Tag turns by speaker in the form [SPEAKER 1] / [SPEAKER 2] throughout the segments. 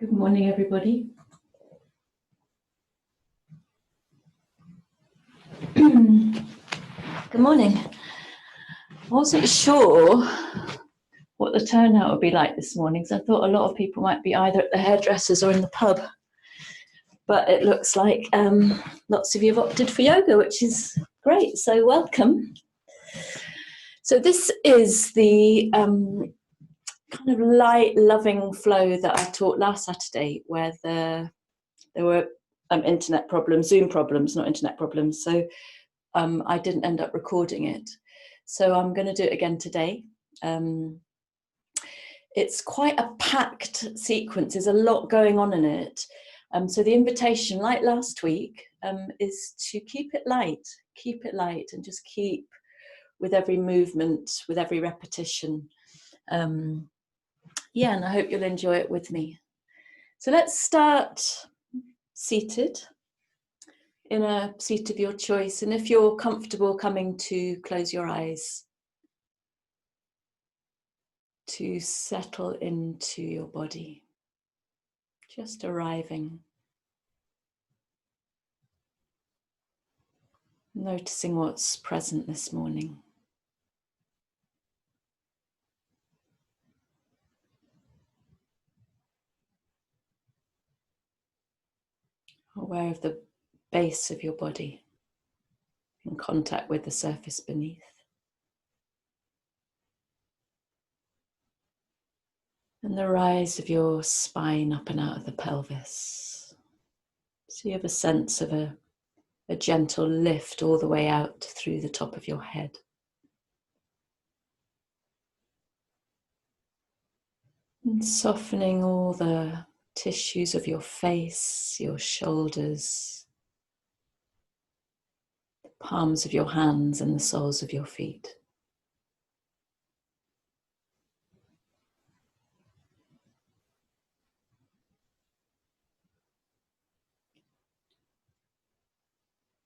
[SPEAKER 1] Good morning, everybody. Good morning. I wasn't sure what the turnout would be like this morning, so I thought a lot of people might be either at the hairdressers or in the pub. But it looks like lots of you have opted for yoga, which is great, so welcome. So this is the kind of light, loving flow that I taught last Saturday, where there were internet problems, Zoom problems, not internet problems. So I didn't end up recording it. So I'm going to do it again today. It's quite a packed sequence. There's a lot going on in it. So the invitation, like last week, is to keep it light, and just keep with every movement, with every repetition. Yeah, and I hope you'll enjoy it with me. So let's start seated, in a seat of your choice. And if you're comfortable coming to close your eyes, to settle into your body, just arriving, noticing what's present this morning. Aware of the base of your body, in contact with the surface beneath. And the rise of your spine up and out of the pelvis. So you have a sense of a gentle lift all the way out through the top of your head. And softening all the tissues of your face, your shoulders, the palms of your hands and the soles of your feet.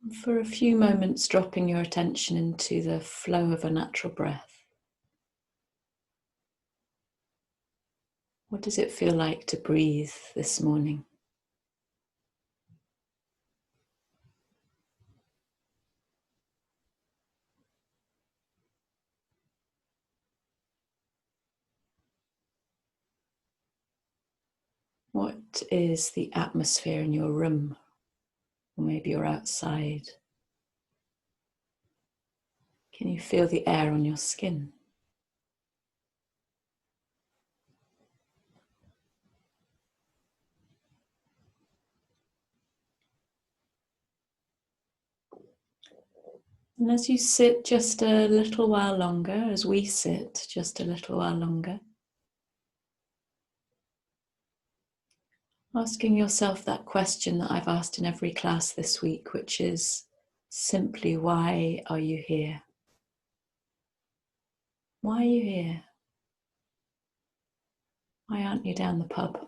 [SPEAKER 1] And for a few moments, dropping your attention into the flow of a natural breath. What does it feel like to breathe this morning? What is the atmosphere in your room? Or maybe you're outside. Can you feel the air on your skin? And as you sit just a little while longer, as we sit just a little while longer, asking yourself that question that I've asked in every class this week, which is simply, why are you here? Why are you here? Why aren't you down the pub,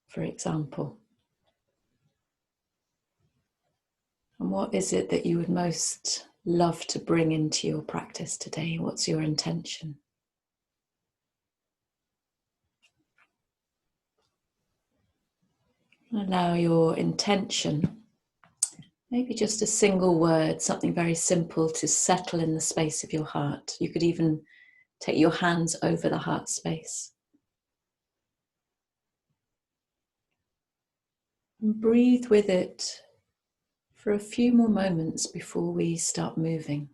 [SPEAKER 1] for example? And what is it that you would most love to bring into your practice today? What's your intention? Allow your intention, maybe just a single word, something very simple, to settle in the space of your heart. You could even take your hands over the heart space. And breathe with it for a few more moments before we start moving.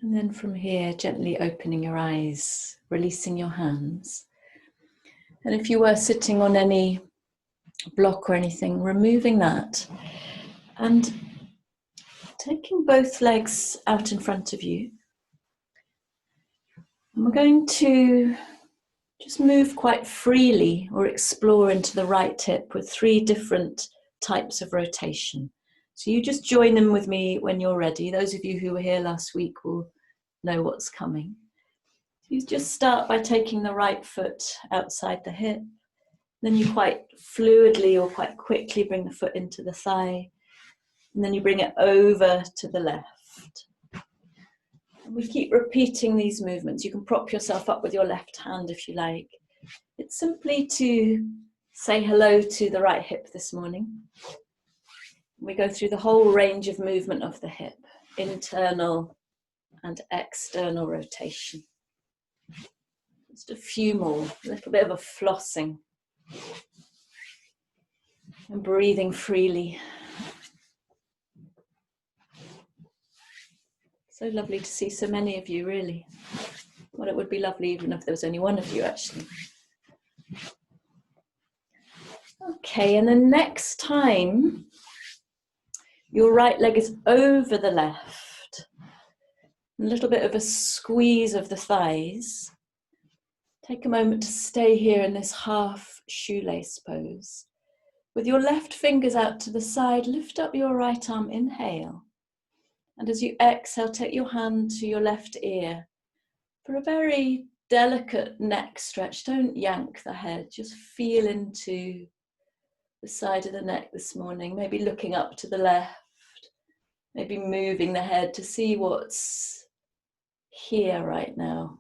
[SPEAKER 1] And then from here, gently opening your eyes, releasing your hands. And if you were sitting on any block or anything, removing that and taking both legs out in front of you. And we're going to just move quite freely or explore into the right hip with 3 different types of rotation. So you just join them with me when you're ready. Those of you who were here last week will know what's coming. You just start by taking the right foot outside the hip. Then you quite fluidly or quite quickly bring the foot into the thigh. And then you bring it over to the left. And we keep repeating these movements. You can prop yourself up with your left hand if you like. It's simply to say hello to the right hip this morning. We go through the whole range of movement of the hip, internal and external rotation. Just a few more, a little bit of a flossing. And breathing freely. So lovely to see so many of you, really. Well, it would be lovely even if there was only one of you, actually. Okay, and the next time your right leg is over the left, a little bit of a squeeze of the thighs. Take a moment to stay here in this half shoelace pose. With your left fingers out to the side, lift up your right arm, inhale. And as you exhale, take your hand to your left ear for a very delicate neck stretch. Don't yank the head, just feel into the side of the neck this morning. Maybe looking up to the left, maybe moving the head to see what's here right now.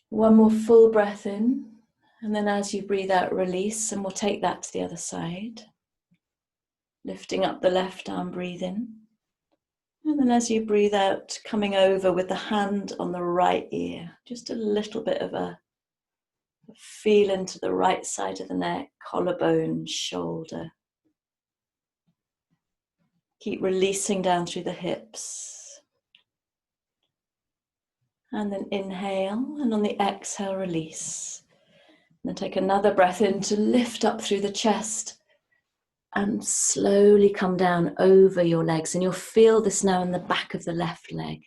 [SPEAKER 1] One more full breath in. And then as you breathe out, release, and we'll take that to the other side. Lifting up the left arm, breathe in. And then as you breathe out, coming over with the hand on the right ear. Just a little bit of a feel into the right side of the neck, collarbone, shoulder. Keep releasing down through the hips. And then inhale, and on the exhale, release. Then take another breath in to lift up through the chest and slowly come down over your legs. And you'll feel this now in the back of the left leg.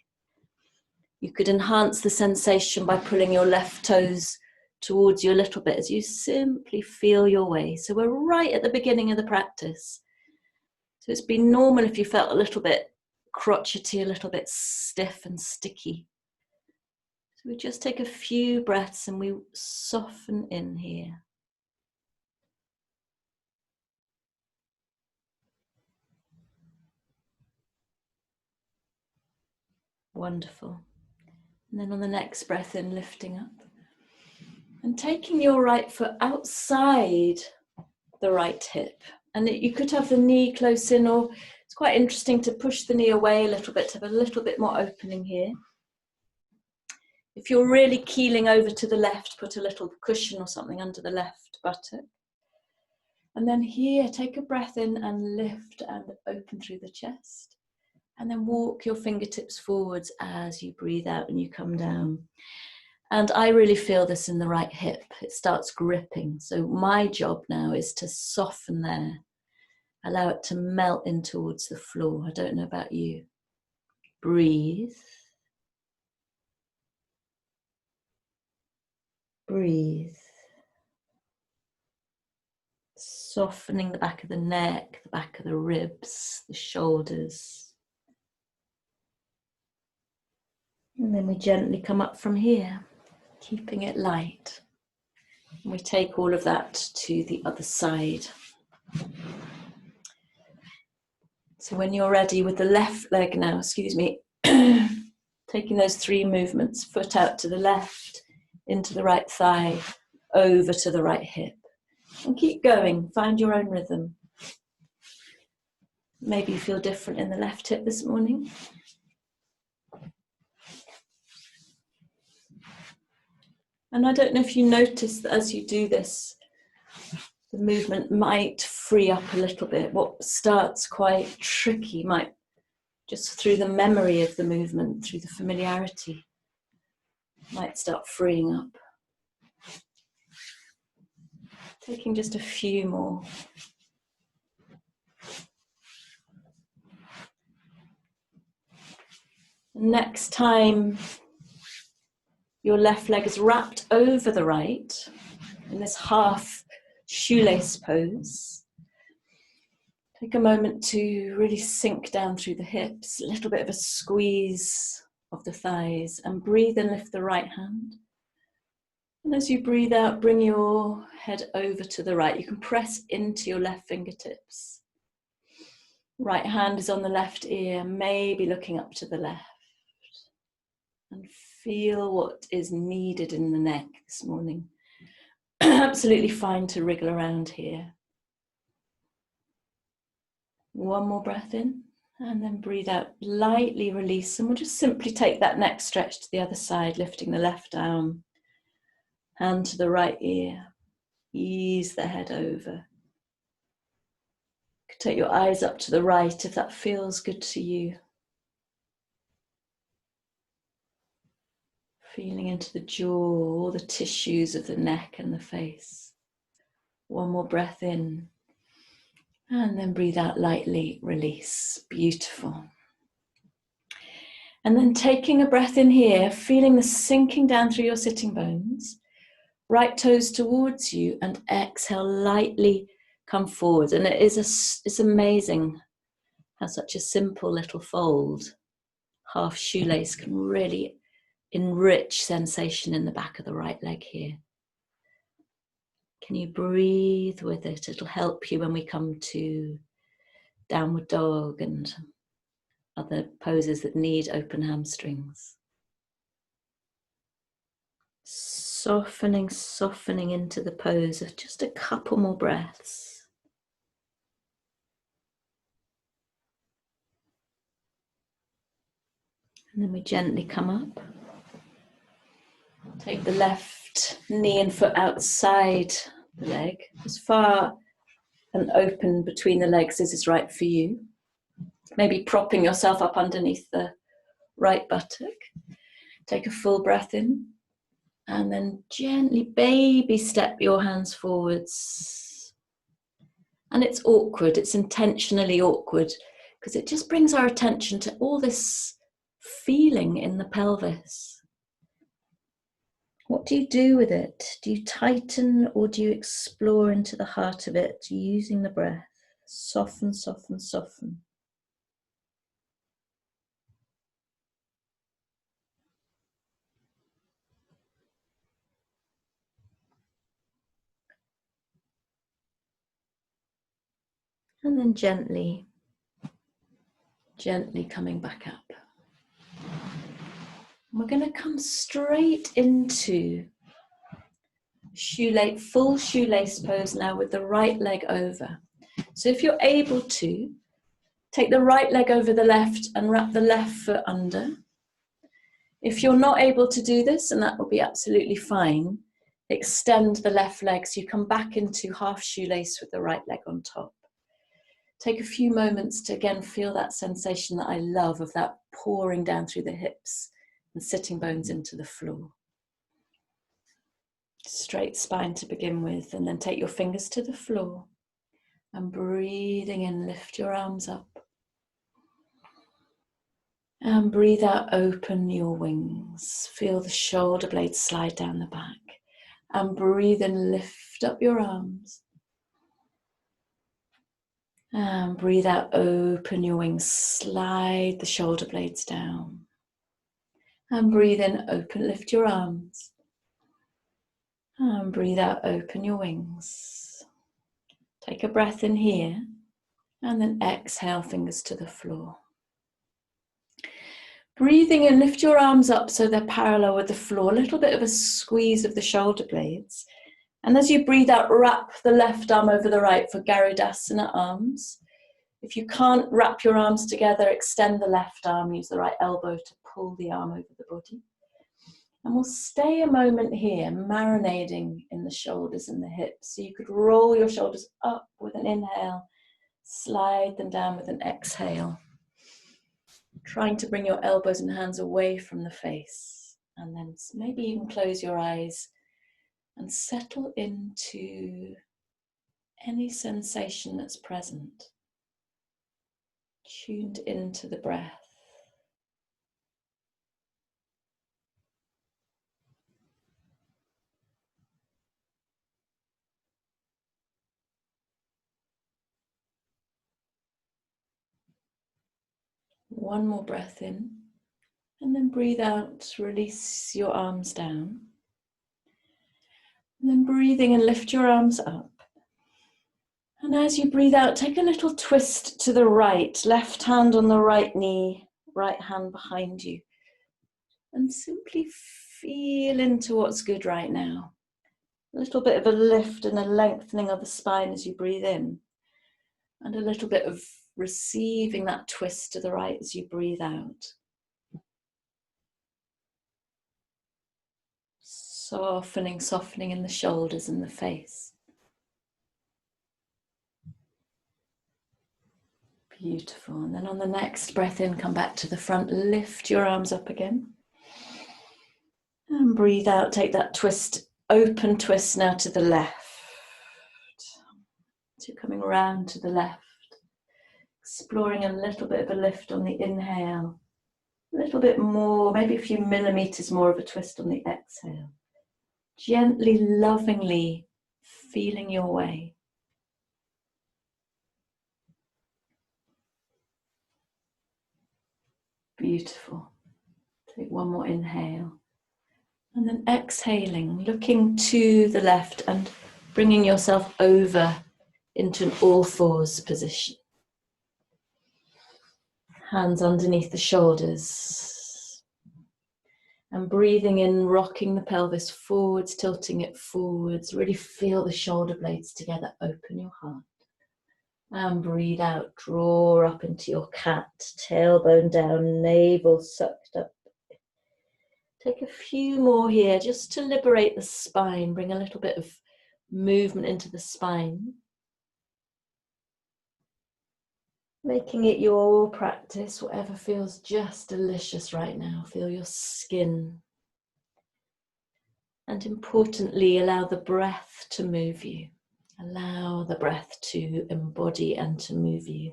[SPEAKER 1] You could enhance the sensation by pulling your left toes towards you a little bit as you simply feel your way. So we're right at the beginning of the practice. So it's been normal if you felt a little bit crotchety, a little bit stiff and sticky. We just take a few breaths and we soften in here. Wonderful. And then on the next breath in, lifting up. And taking your right foot outside the right hip. And you could have the knee close in, or it's quite interesting to push the knee away a little bit, to have a little bit more opening here. If you're really keeling over to the left, put a little cushion or something under the left buttock. And then here, take a breath in and lift and open through the chest. And then walk your fingertips forwards as you breathe out and you come down. And I really feel this in the right hip. It starts gripping. So my job now is to soften there. Allow it to melt in towards the floor. I don't know about you. Breathe. Breathe. Softening the back of the neck, the back of the ribs, the shoulders. And then we gently come up from here, keeping it light. And we take all of that to the other side. So when you're ready with the left leg now, taking those three movements, foot out to the left, into the right thigh, over to the right hip. And keep going, find your own rhythm. Maybe you feel different in the left hip this morning. And I don't know if you notice that as you do this, the movement might free up a little bit. What starts quite tricky might, just through the memory of the movement, through the familiarity, might start freeing up. Taking just a few more. Next time your left leg is wrapped over the right in this half shoelace pose, take a moment to really sink down through the hips, a little bit of a squeeze of the thighs, and breathe and lift the right hand. And as you breathe out, bring your head over to the right. You can press into your left fingertips. Right hand is on the left ear, maybe looking up to the left. And feel what is needed in the neck this morning. Absolutely fine to wriggle around here. One more breath in, and then breathe out, lightly release, and we'll just simply take that neck stretch to the other side, lifting the left arm, hand to the right ear, ease the head over. You can take your eyes up to the right if that feels good to you. Feeling into the jaw, all the tissues of the neck and the face. One more breath in. And then breathe out lightly, release. Beautiful. And then taking a breath in here, feeling the sinking down through your sitting bones. Right toes towards you, and exhale, lightly come forward. And it's amazing how such a simple little fold, half shoelace, can really enrich sensation in the back of the right leg here. Can you breathe with it? It'll help you when we come to downward dog and other poses that need open hamstrings. Softening into the pose of just a couple more breaths. And then we gently come up. Take the left knee and foot outside the leg, as far and open between the legs as is right for you. Maybe propping yourself up underneath the right buttock. Take a full breath in, and then gently baby step your hands forwards. And it's awkward, it's intentionally awkward, because it just brings our attention to all this feeling in the pelvis. What do you do with it? Do you tighten, or do you explore into the heart of it using the breath? Soften, soften, soften. And then gently coming back up. We're going to come straight into full shoelace pose now with the right leg over. So if you're able to, take the right leg over the left and wrap the left foot under. If you're not able to do this, and that will be absolutely fine, extend the left leg so you come back into half shoelace with the right leg on top. Take a few moments to again feel that sensation that I love of that pouring down through the hips and sitting bones into the floor. Straight spine to begin with, and then take your fingers to the floor and breathing in, lift your arms up. And breathe out, open your wings. Feel the shoulder blades slide down the back. And breathe in, lift up your arms. And breathe out, open your wings, slide the shoulder blades down. And breathe in, open, lift your arms. And breathe out, open your wings. Take a breath in here, and then exhale, fingers to the floor. Breathing in, lift your arms up so they're parallel with the floor, a little bit of a squeeze of the shoulder blades. And as you breathe out, wrap the left arm over the right for Garudasana arms. If you can't wrap your arms together, extend the left arm, use the right elbow to pull the arm over the body. And we'll stay a moment here, marinating in the shoulders and the hips. So you could roll your shoulders up with an inhale, slide them down with an exhale. Trying to bring your elbows and hands away from the face. And then maybe even close your eyes and settle into any sensation that's present. Tuned into the breath. One more breath in. And then breathe out, release your arms down. And then breathing and lift your arms up. And as you breathe out, take a little twist to the right, left hand on the right knee, right hand behind you. And simply feel into what's good right now. A little bit of a lift and a lengthening of the spine as you breathe in. And a little bit of receiving that twist to the right as you breathe out. Softening in the shoulders and the face. Beautiful. And then on the next breath in, come back to the front, lift your arms up again. And breathe out, take that twist, open twist now to the left. So you're coming round to the left, exploring a little bit of a lift on the inhale, a little bit more, maybe a few millimeters more of a twist on the exhale. Gently, lovingly feeling your way. Beautiful. Take one more inhale. And then exhaling, looking to the left and bringing yourself over into an all fours position. Hands underneath the shoulders. And breathing in, rocking the pelvis forwards, tilting it forwards. Really feel the shoulder blades together. Open your heart. And breathe out, draw up into your cat, tailbone down, navel sucked up. Take a few more here just to liberate the spine, bring a little bit of movement into the spine. Making it your practice, whatever feels just delicious right now. Feel your skin. And importantly, allow the breath to move you. Allow the breath to embody and to move you.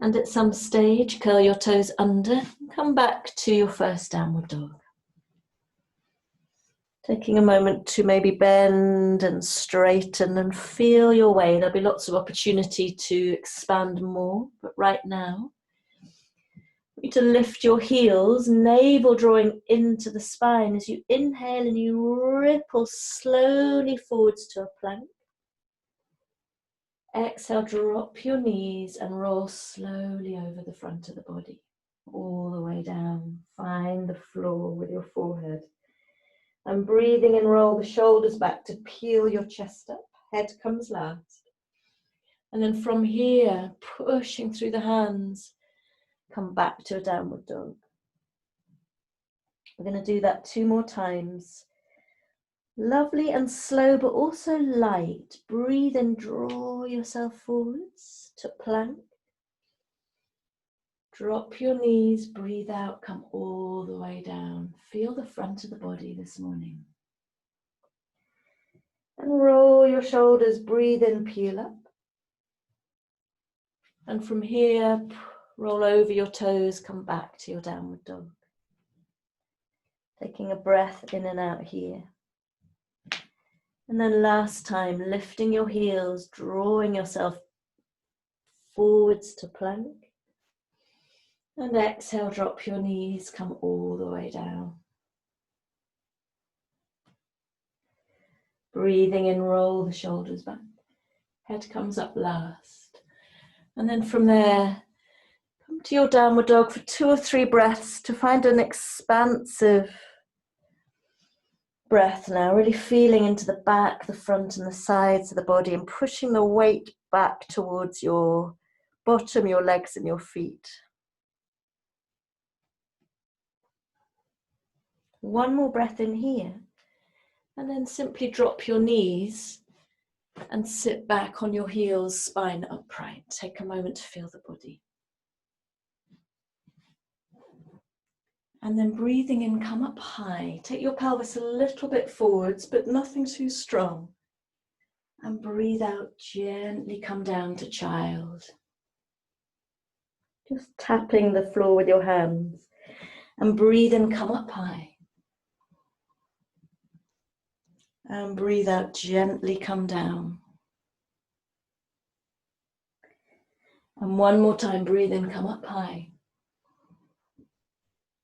[SPEAKER 1] And at some stage, curl your toes under and come back to your first downward dog. Taking a moment to maybe bend and straighten and feel your way. There'll be lots of opportunity to expand more, but right now, you need to lift your heels, navel drawing into the spine as you inhale and you ripple slowly forwards to a plank. Exhale, drop your knees and roll slowly over the front of the body, all the way down. Find the floor with your forehead. And breathing and roll the shoulders back to peel your chest up. Head comes last. And then from here, pushing through the hands, come back to a downward dog. We're going to do that 2 more times. Lovely and slow, but also light. Breathe and draw yourself forwards to plank. Drop your knees, breathe out, come all the way down. Feel the front of the body this morning. And roll your shoulders, breathe in, peel up. And from here, roll over your toes, come back to your downward dog. Taking a breath in and out here. And then last time, lifting your heels, drawing yourself forwards to plank. And exhale, drop your knees, come all the way down. Breathing in, roll the shoulders back. Head comes up last. And then from there, come to your downward dog for 2 or 3 breaths to find an expansive breath now, really feeling into the back, the front and the sides of the body and pushing the weight back towards your bottom, your legs and your feet. 1 more breath in here and then simply drop your knees and sit back on your heels, spine upright. Take a moment to feel the body. And then breathing in, come up high. Take your pelvis a little bit forwards, but nothing too strong. And breathe out, gently come down to child. Just tapping the floor with your hands. And breathe in, come up high. And breathe out, gently come down. And 1 more time, breathe in, come up high.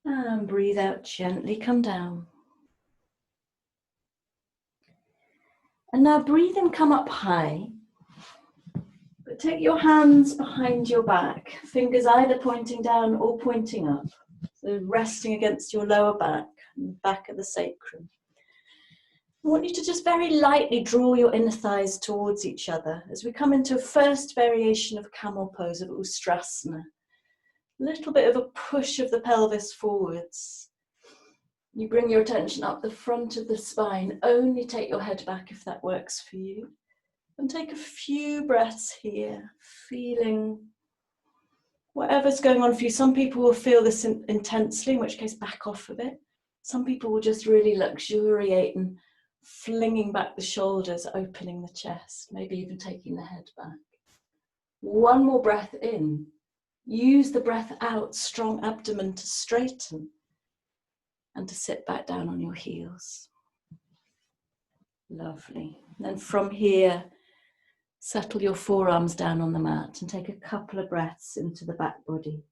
[SPEAKER 1] And breathe out, gently come down. And now breathe in, come up high. But take your hands behind your back, fingers either pointing down or pointing up. So resting against your lower back and back of the sacrum. I want you to just very lightly draw your inner thighs towards each other as we come into a first variation of camel pose of Ustrasana. A little bit of a push of the pelvis forwards. You bring your attention up the front of the spine. Only take your head back if that works for you. And take a few breaths here, feeling whatever's going on for you. Some people will feel this intensely, in which case back off a bit. Some people will just really luxuriate and flinging back the shoulders, opening the chest, maybe even taking the head back. One more breath in. Use the breath out, strong abdomen to straighten and to sit back down on your heels. Lovely. And then from here, settle your forearms down on the mat and take a couple of breaths into the back body.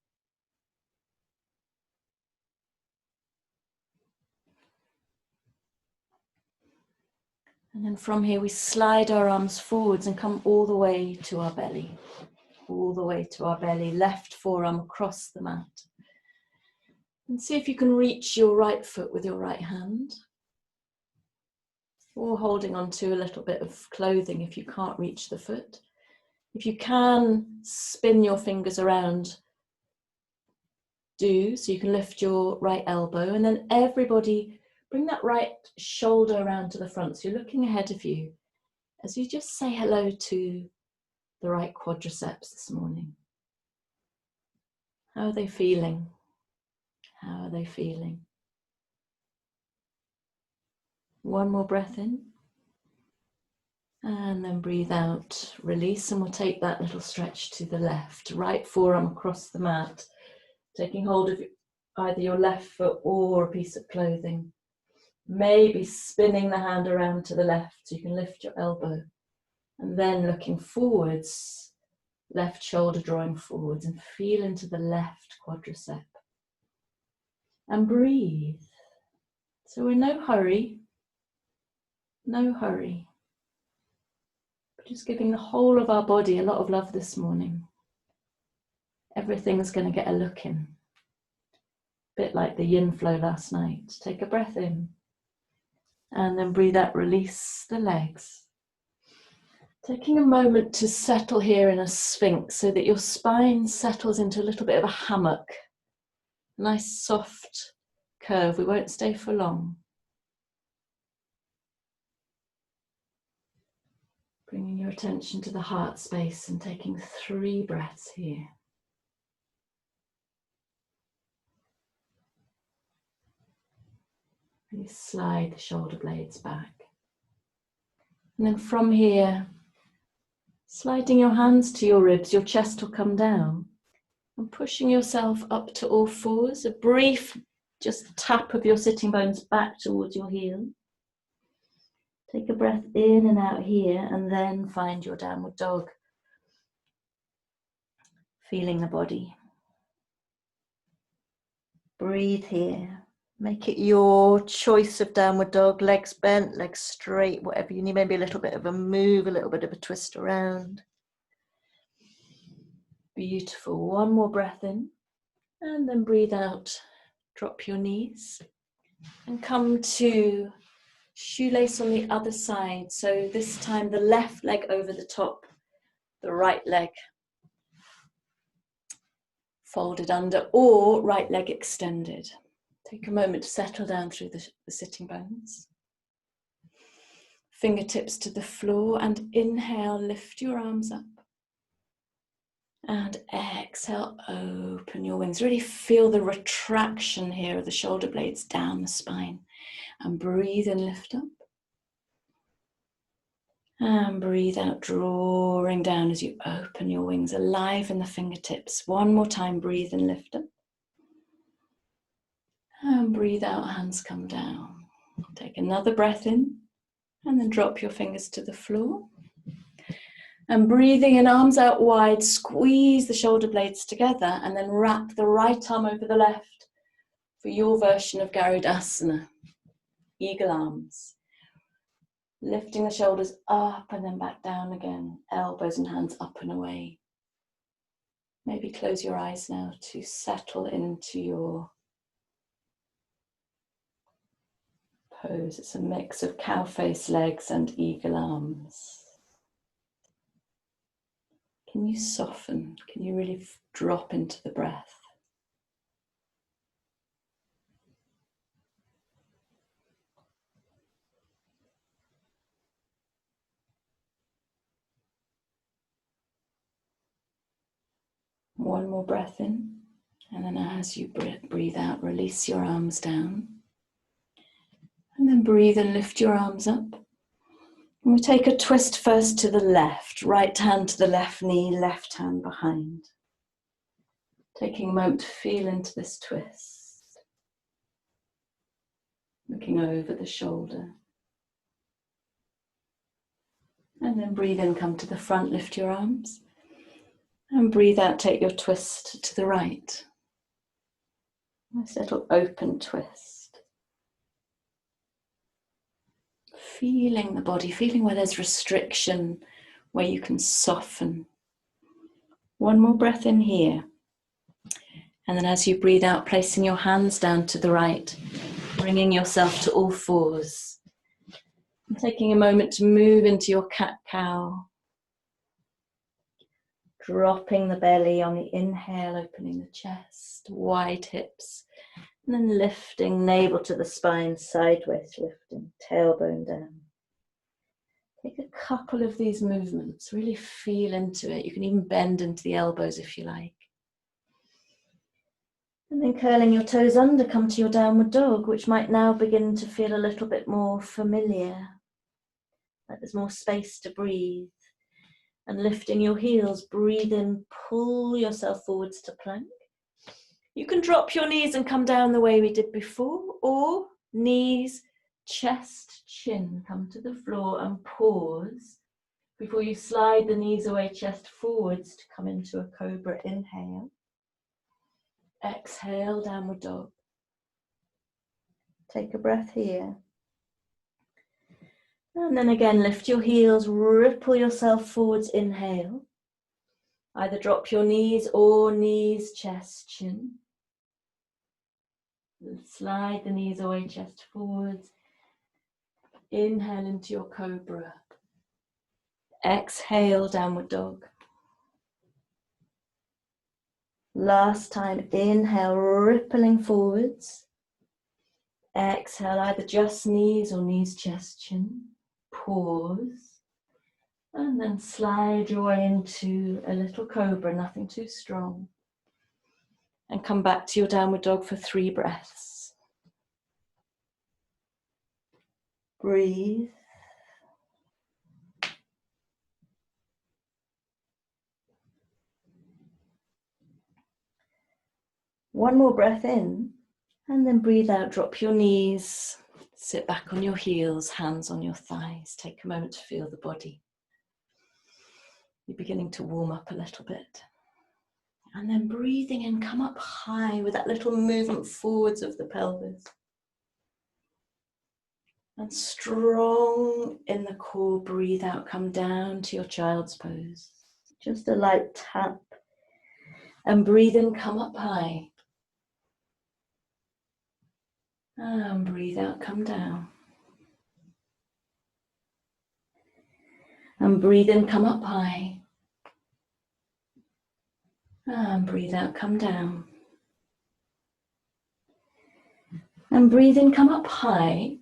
[SPEAKER 1] And then from here, we slide our arms forwards and come all the way to our belly. All the way to our belly, left forearm across the mat. And see if you can reach your right foot with your right hand. Or holding on to a little bit of clothing if you can't reach the foot. If you can, spin your fingers around. Do, so you can lift your right elbow. And then everybody, bring that right shoulder around to the front. So you're looking ahead of you as you just say hello to the right quadriceps this morning. How are they feeling? How are they feeling? One more breath in. And then breathe out, release, and we'll take that little stretch to the left. Right forearm across the mat, taking hold of either your left foot or a piece of clothing. Maybe spinning the hand around to the left so you can lift your elbow. And then looking forwards, left shoulder drawing forwards, and feel into the left quadricep. And breathe. So we're in no hurry. No hurry. But just giving the whole of our body a lot of love this morning. Everything's going to get a look in. A bit like the yin flow last night. Take a breath in. And then breathe out, release the legs. Taking a moment to settle here in a sphinx so that your spine settles into a little bit of a hammock. Nice soft curve. We won't stay for long. Bringing your attention to the heart space and taking 3 breaths here. Really slide the shoulder blades back. And then from here, sliding your hands to your ribs, your chest will come down. And pushing yourself up to all fours, a brief just tap of your sitting bones back towards your heel. Take a breath in and out here, and then find your downward dog. Feeling the body. Breathe here. Make it your choice of downward dog, legs bent, legs straight, whatever you need. Maybe a little bit of a move, a little bit of a twist around. Beautiful. One more breath in, and then breathe out. Drop your knees and come to shoelace on the other side. So this time the left leg over the top, the right leg folded under, or right leg extended. Take a moment to settle down through the sitting bones. Fingertips to the floor, and inhale, lift your arms up. And exhale, open your wings. Really feel the retraction here of the shoulder blades down the spine. And breathe and lift up. And breathe out, drawing down as you open your wings, alive in the fingertips. One more time, breathe and lift up. And breathe out, hands come down. Take another breath in, and then drop your fingers to the floor. And breathing in, arms out wide, squeeze the shoulder blades together, and then wrap the right arm over the left. for your version of Garudasana, eagle arms. Lifting the shoulders up and then back down again, elbows and hands up and away. Maybe close your eyes now to settle into your pose. It's a mix of cow face legs and eagle arms. Can you soften? Can you really drop into the breath? One more breath in, and then as you breathe out, release your arms down. And then breathe and lift your arms up. And we take a twist first to the left, right hand to the left knee, left hand behind. Taking a moment to feel into this twist. Looking over the shoulder. And then breathe in, come to the front, lift your arms. And breathe out, take your twist to the right. Nice little open twist. Feeling the body, feeling where there's restriction, where you can soften. One more breath in here. And then as you breathe out, placing your hands down to the right, bringing yourself to all fours. And taking a moment to move into your cat-cow. Dropping the belly on the inhale, opening the chest, wide hips. And then lifting navel to the spine, sideways lifting, tailbone down. Take a couple of these movements, really feel into it. You can even bend into the elbows if you like. And then curling your toes under, come to your downward dog, which might now begin to feel a little bit more familiar. Like there's more space to breathe. And lifting your heels, breathe in, pull yourself forwards to plank. You can drop your knees and come down the way we did before, or knees, chest, chin, come to the floor and pause before you slide the knees away, chest forwards to come into a cobra. Inhale. Exhale, downward dog. Take a breath here. And then again, lift your heels, ripple yourself forwards, inhale. Either drop your knees or knees, chest, chin. Slide the knees away, chest forwards. Inhale into your cobra. Exhale, downward dog. Last time, inhale, rippling forwards. Exhale, either just knees or knees, chest, chin. Pause. And then slide your way into a little cobra, nothing too strong. And come back to your downward dog for 3 breaths. Breathe. One more breath in, and then breathe out, drop your knees, sit back on your heels, hands on your thighs. Take a moment to feel the body. You're beginning to warm up a little bit. And then breathing in, come up high with that little movement forwards of the pelvis. And strong in the core, breathe out, come down to your child's pose. Just a light tap. And breathe in, come up high. And breathe out, come down. And breathe in, come up high. And breathe out, come down. And breathe in, come up high.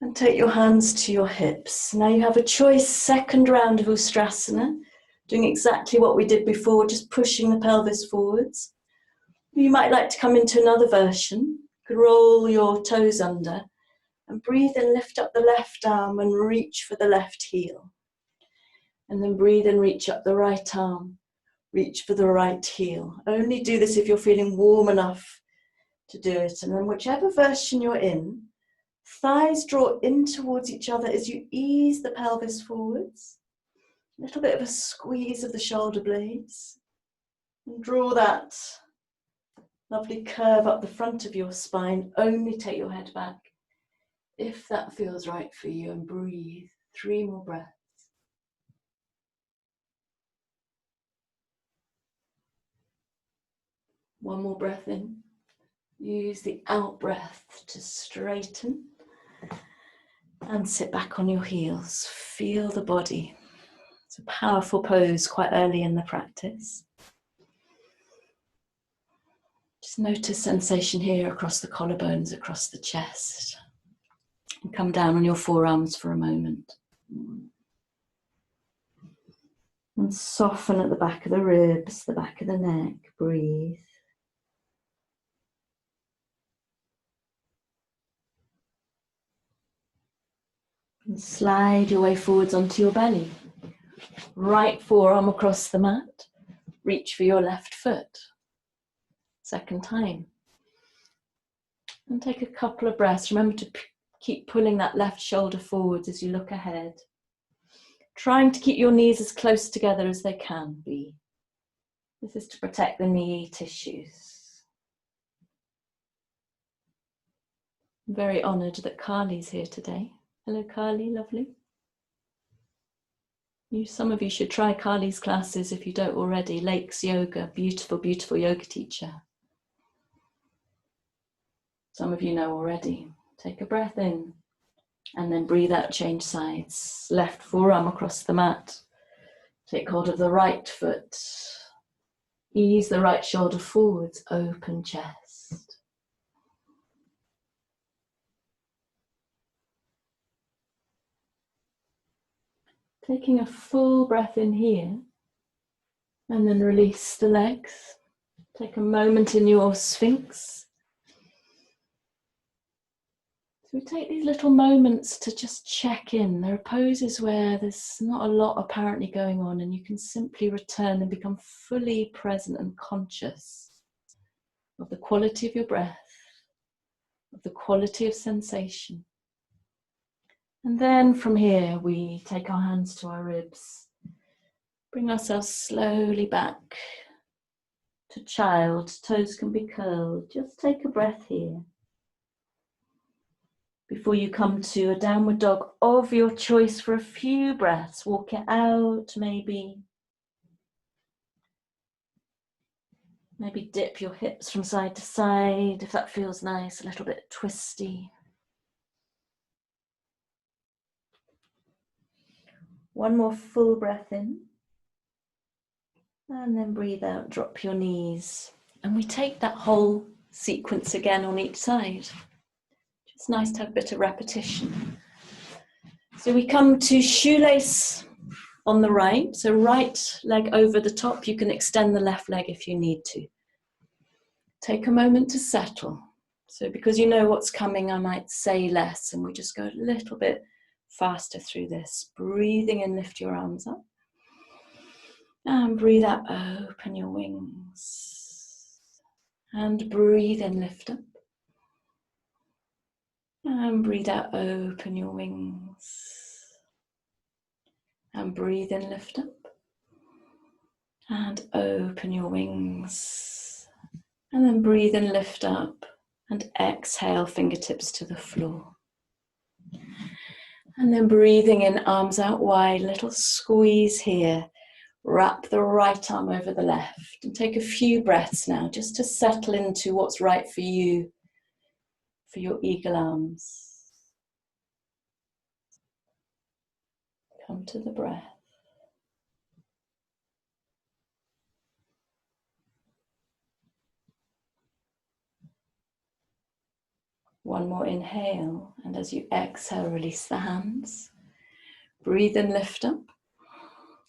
[SPEAKER 1] And take your hands to your hips. Now you have a choice, second round of Ustrasana, doing exactly what we did before, just pushing the pelvis forwards. You might like to come into another version. You could roll your toes under and breathe in, lift up the left arm and reach for the left heel. And then breathe and reach up the right arm, reach for the right heel. Only do this if you're feeling warm enough to do it. And then whichever version you're in, thighs draw in towards each other as you ease the pelvis forwards. A little bit of a squeeze of the shoulder blades. And draw that Lovely curve up the front of your spine. Only take your head back if that feels right for you, and breathe. 3 more breaths. One more breath in. Use the out breath to straighten and sit back on your heels. Feel the body. It's a powerful pose quite early in the practice. Just notice sensation here across the collarbones, across the chest. And come down on your forearms for a moment. And soften at the back of the ribs, the back of the neck. Breathe. And slide your way forwards onto your belly. Right forearm across the mat. Reach for your left foot. Second time. And take a couple of breaths. Remember to keep pulling that left shoulder forwards as you look ahead. Trying to keep your knees as close together as they can be. This is to protect the knee tissues. I'm very honoured that Carly's here today. Hello Carly, lovely. Some of you should try Carly's classes if you don't already. Lakes Yoga, beautiful, beautiful yoga teacher. Some of you know already. Take a breath in and then breathe out, change sides. Left forearm across the mat. Take hold of the right foot. Ease the right shoulder forwards, open chest. Taking a full breath in here and then release the legs. Take a moment in your Sphinx. So we take these little moments to just check in. There are poses where there's not a lot apparently going on and you can simply return and become fully present and conscious of the quality of your breath, of the quality of sensation. And then from here, we take our hands to our ribs. Bring ourselves slowly back to child. Toes can be curled. Just take a breath here. Before you come to a downward dog of your choice for a few breaths, walk it out maybe. Maybe dip your hips from side to side if that feels nice, a little bit twisty. One more full breath in. And then breathe out, drop your knees. And we take that whole sequence again on each side. It's nice to have a bit of repetition. So we come to shoelace on the right. So right leg over the top. You can extend the left leg if you need to. Take a moment to settle. So because you know what's coming, I might say less and we just go a little bit faster through this. Breathing in, lift your arms up. And breathe out, open your wings. And breathe in, lift up. And breathe out, open your wings. And breathe in, lift up. And open your wings. And then breathe in, lift up. And exhale, fingertips to the floor. And then breathing in, arms out wide, little squeeze here. Wrap the right arm over the left and take a few breaths now just to settle into what's right for you, for your eagle arms. Come to the breath. One more inhale, and as you exhale, release the hands. Breathe in, lift up.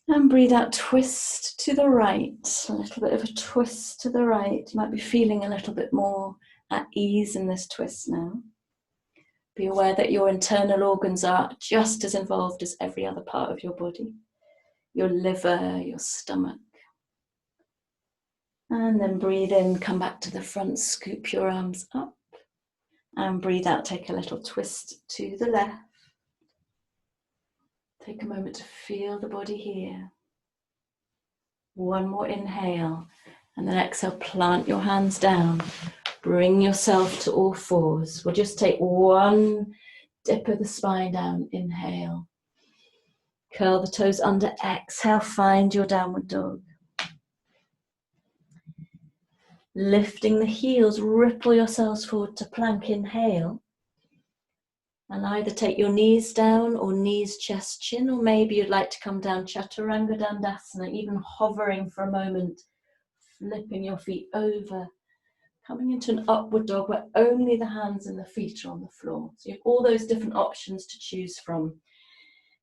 [SPEAKER 1] And breathe out, twist to the right. A little bit of a twist to the right. You might be feeling a little bit more at ease in this twist now. Be aware that your internal organs are just as involved as every other part of your body. Your liver, your stomach. And then breathe in, come back to the front, scoop your arms up. And breathe out, take a little twist to the left. Take a moment to feel the body here. One more inhale. And then exhale, plant your hands down. Bring yourself to all fours. We'll just take one dip of the spine down. Inhale. Curl the toes under. Exhale, find your downward dog. Lifting the heels, ripple yourselves forward to plank. Inhale. And either take your knees down or knees, chest, chin, or maybe you'd like to come down Chaturanga Dandasana, even hovering for a moment, flipping your feet over, coming into an upward dog where only the hands and the feet are on the floor. So you have all those different options to choose from.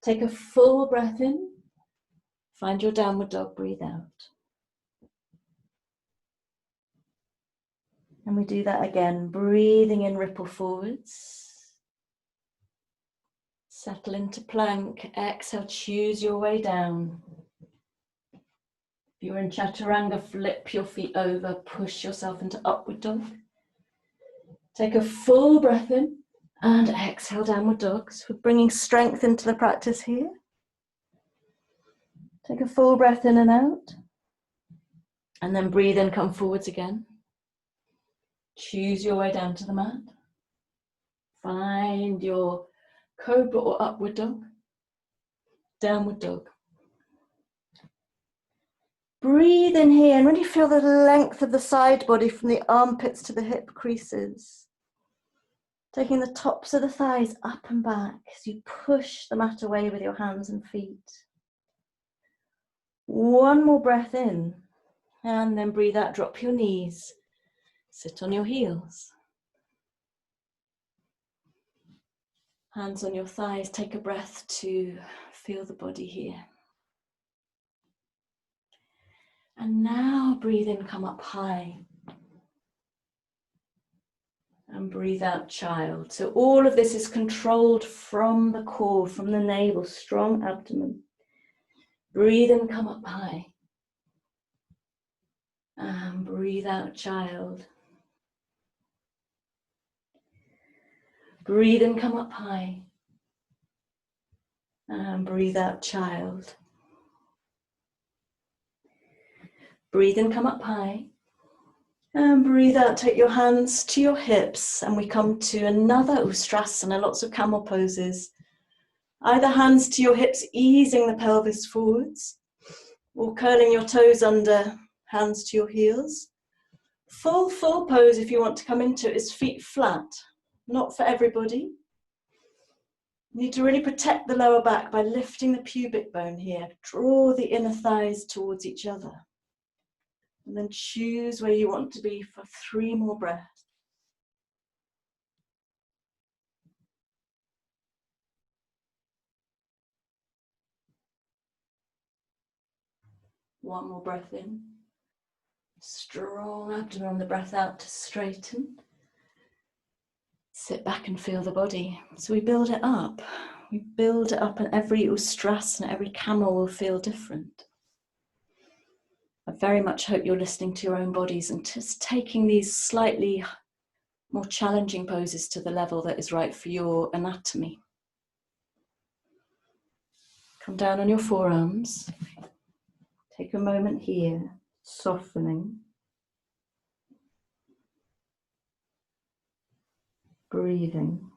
[SPEAKER 1] Take a full breath in, find your downward dog, breathe out. And we do that again, breathing in, ripple forwards. Settle into plank, exhale, choose your way down. If you're in Chaturanga, flip your feet over, push yourself into upward dog. Take a full breath in and exhale, downward dog. So we're bringing strength into the practice here. Take a full breath in and out. And then breathe in, come forwards again. Choose your way down to the mat. Find your cobra or upward dog, downward dog. Breathe in here and really feel the length of the side body from the armpits to the hip creases. Taking the tops of the thighs up and back as you push the mat away with your hands and feet. One more breath in and then breathe out, drop your knees, sit on your heels. Hands on your thighs, take a breath to feel the body here. And now breathe in, come up high. And breathe out, child. So all of this is controlled from the core, from the navel, strong abdomen. Breathe in, come up high. And breathe out, child. Breathe in, come up high. And breathe out, child. Breathe in, come up high. And breathe out, take your hands to your hips. And we come to another Ustrasana, lots of camel poses. Either hands to your hips, easing the pelvis forwards, or curling your toes under, hands to your heels. Full pose, if you want to come into it, is feet flat. Not for everybody. You need to really protect the lower back by lifting the pubic bone here. Draw the inner thighs towards each other. And then choose where you want to be for 3 more breaths. One more breath in. Strong abdomen on the breath out to straighten. Sit back and feel the body. So we build it up. We build it up, and every Ustrasana, every camel will feel different. I very much hope you're listening to your own bodies and just taking these slightly more challenging poses to the level that is right for your anatomy. Come down on your forearms. Take a moment here, softening. Breathing.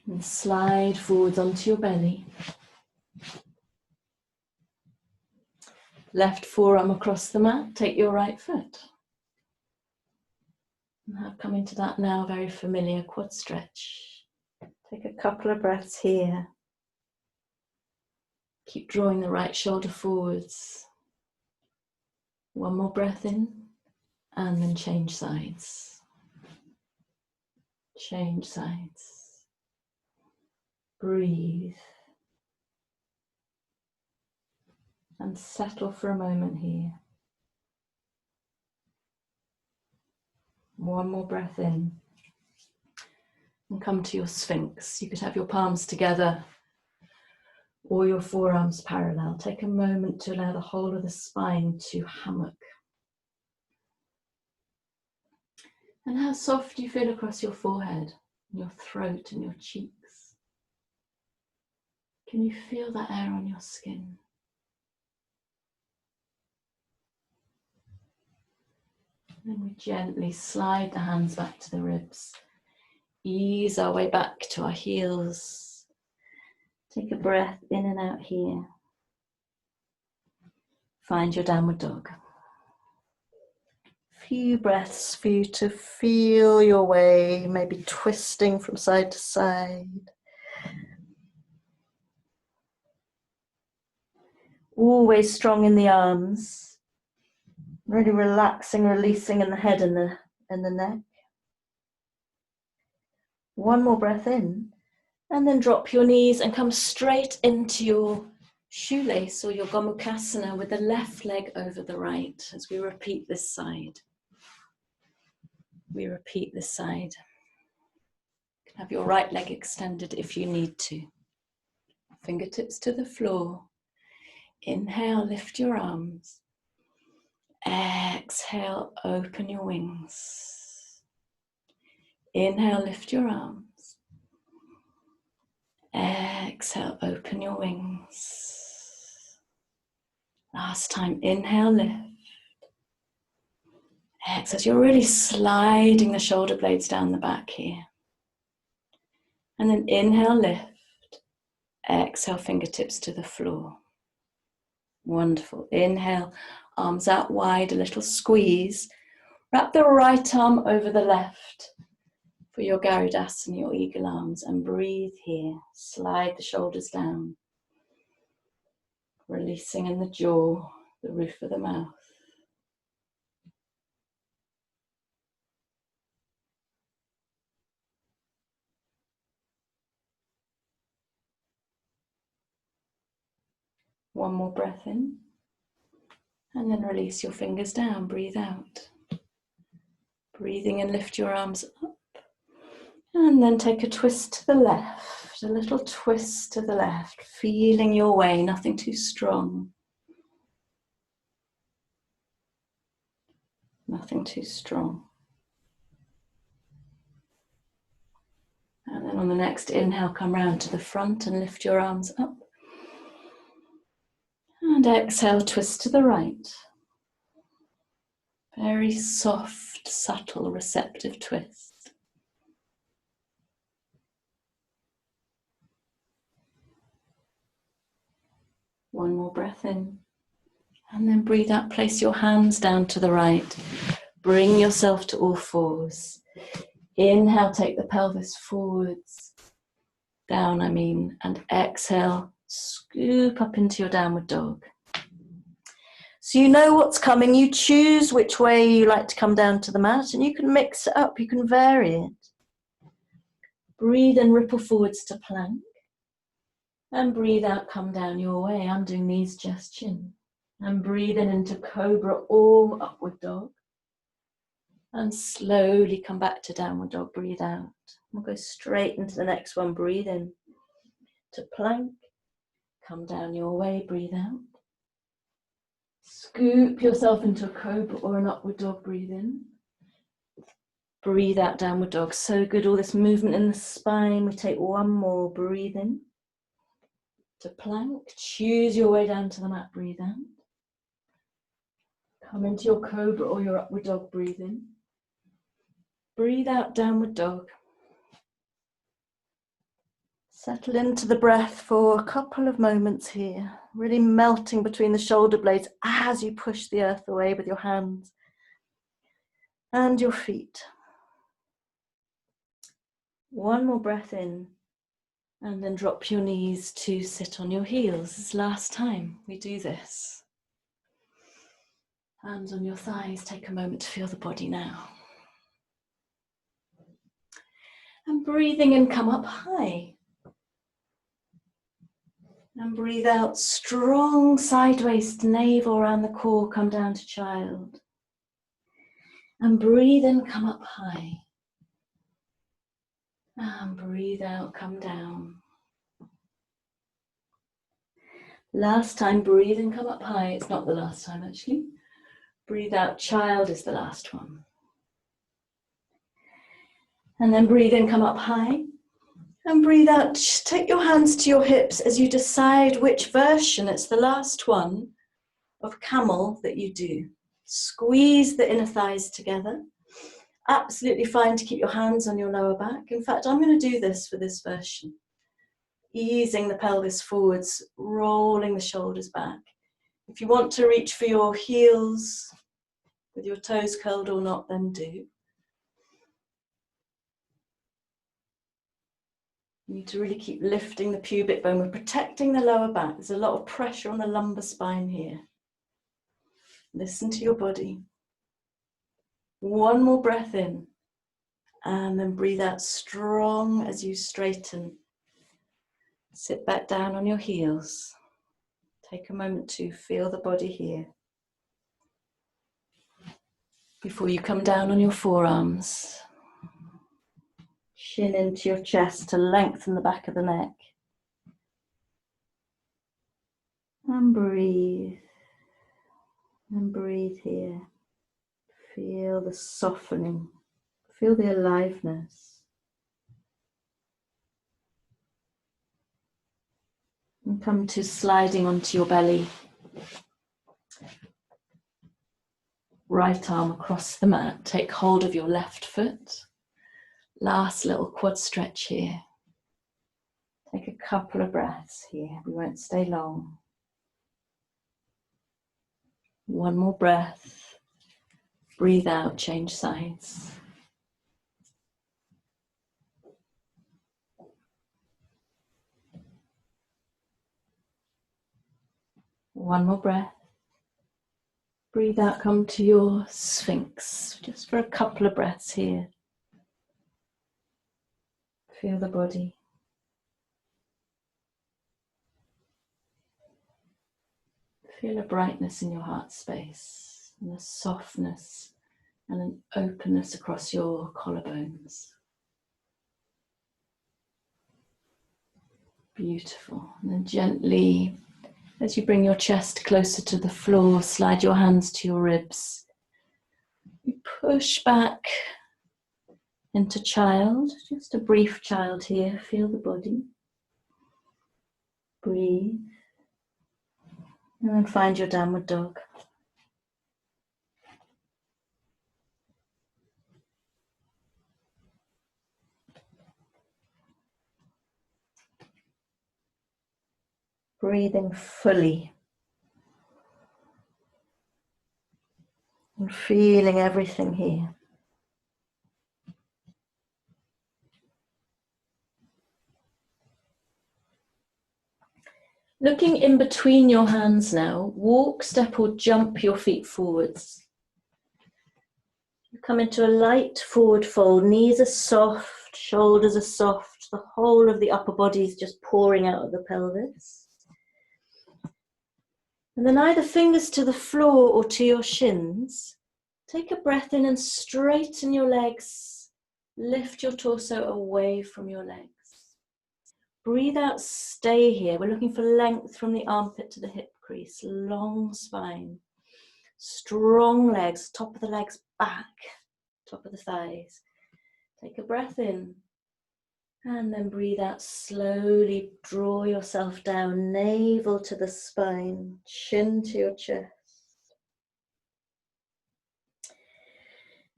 [SPEAKER 1] And slide forwards onto your belly. Left forearm across the mat, take your right foot. And have come into that now very familiar quad stretch. Take a couple of breaths here. Keep drawing the right shoulder forwards. One more breath in, and then change sides. Change sides. Breathe. And settle for a moment here. One more breath in. And come to your Sphinx. You could have your palms together or your forearms parallel. Take a moment to allow the whole of the spine to hammock. And how soft you feel across your forehead, your throat and your cheeks. Can you feel that air on your skin? And we gently slide the hands back to the ribs. Ease our way back to our heels. Take a breath in and out here. Find your downward dog. Few breaths for you to feel your way, maybe twisting from side to side. Always strong in the arms. Really relaxing, releasing in the head and the neck. One more breath in, and then drop your knees and come straight into your shoelace or your Gomukhasana with the left leg over the right as we repeat this side. We repeat this side. You can have your right leg extended if you need to. Fingertips to the floor. Inhale, lift your arms. Exhale, open your wings. Inhale, lift your arms. Exhale, open your wings. Last time, inhale, lift. Exhale, so you're really sliding the shoulder blades down the back here. And then inhale, lift. Exhale, fingertips to the floor. Wonderful. Inhale, arms out wide, a little squeeze. Wrap the right arm over the left for your Garudasana, your eagle arms, and breathe here. Slide the shoulders down. Releasing in the jaw, the roof of the mouth. One more breath in, and then release your fingers down, breathe out. Breathing in, lift your arms up, and then take a twist to the left, a little twist to the left, feeling your way, nothing too strong. Nothing too strong. And then on the next inhale, come round to the front and lift your arms up. And exhale, twist to the right. Very soft, subtle, receptive twist. One more breath in. And then breathe out, place your hands down to the right. Bring yourself to all fours. Inhale, take the pelvis forwards. Down, and exhale, scoop up into your downward dog. So you know what's coming, you choose which way you like to come down to the mat, and you can mix it up, you can vary it. Breathe and ripple forwards to plank. And breathe out, come down your way, undoing knees, chest, chin. And breathe in into cobra or upward dog. And slowly come back to downward dog, breathe out. We'll go straight into the next one, breathe in to plank. Come down your way, breathe out. Scoop yourself into a cobra or an upward dog, breathe in. Breathe out, downward dog. So good, all this movement in the spine. We take one more, breathe in to plank. Choose your way down to the mat, breathe out. Come into your cobra or your upward dog, breathe in. Breathe out, downward dog. Settle into the breath for a couple of moments here, really melting between the shoulder blades as you push the earth away with your hands and your feet. One more breath in, and then drop your knees to sit on your heels. This is last time we do this. Hands on your thighs, take a moment to feel the body now. And breathing in, come up high. And breathe out, strong sideways navel around the core, come down to child. And breathe in, come up high. And breathe out, come down. Last time, breathe in, come up high. It's not the last time actually. Breathe out, child is the last one. And then breathe in, come up high. And breathe out, take your hands to your hips as you decide which version, it's the last one, of camel that you do. Squeeze the inner thighs together. Absolutely fine to keep your hands on your lower back. In fact, I'm going to do this for this version. Easing the pelvis forwards, rolling the shoulders back. If you want to reach for your heels with your toes curled or not, then do. You need to really keep lifting the pubic bone. We're protecting the lower back. There's a lot of pressure on the lumbar spine here. Listen to your body. One more breath in, and then breathe out strong as you straighten. Sit back down on your heels. Take a moment to feel the body here. Before you come down on your forearms, chin into your chest to lengthen the back of the neck. And breathe. And breathe here. Feel the softening. Feel the aliveness. And come to sliding onto your belly. Right arm across the mat. Take hold of your left foot. Last little quad stretch here. Take a couple of breaths here. We won't stay long. One more breath. Breathe out, change sides. One more breath. Breathe out, come to your Sphinx, just for a couple of breaths here. Feel the body. Feel a brightness in your heart space, and a softness and an openness across your collarbones. Beautiful. And then gently, as you bring your chest closer to the floor, slide your hands to your ribs. You push back into child, just a brief child here. Feel the body. Breathe. And then find your downward dog. Breathing fully. And feeling everything here. Looking in between your hands now, walk, step or jump your feet forwards. You come into a light forward fold, knees are soft, shoulders are soft, the whole of the upper body is just pouring out of the pelvis. And then either fingers to the floor or to your shins. Take a breath in and straighten your legs. Lift your torso away from your legs. Breathe out, stay here. We're looking for length from the armpit to the hip crease. Long spine. Strong legs, top of the legs back. Top of the thighs. Take a breath in. And then breathe out slowly. Draw yourself down. Navel to the spine. Chin to your chest.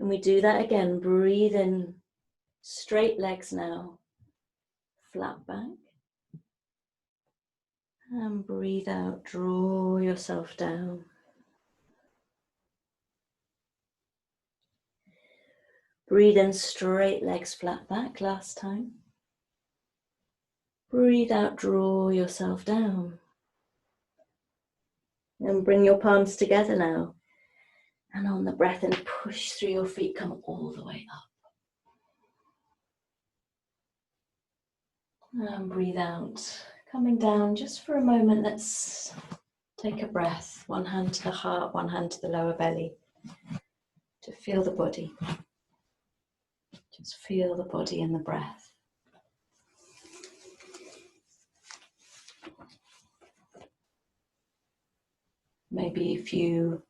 [SPEAKER 1] And we do that again. Breathe in. Straight legs now. Flat back. And breathe out. Draw yourself down. Breathe in. Straight legs, flat back. Last time. Breathe out. Draw yourself down. And bring your palms together now. And on the breath in, push through your feet. Come all the way up. And breathe out, coming down just for a moment. Let's take a breath. One hand to the heart, one hand to the lower belly. To feel the body. Just feel the body and the breath. Maybe if you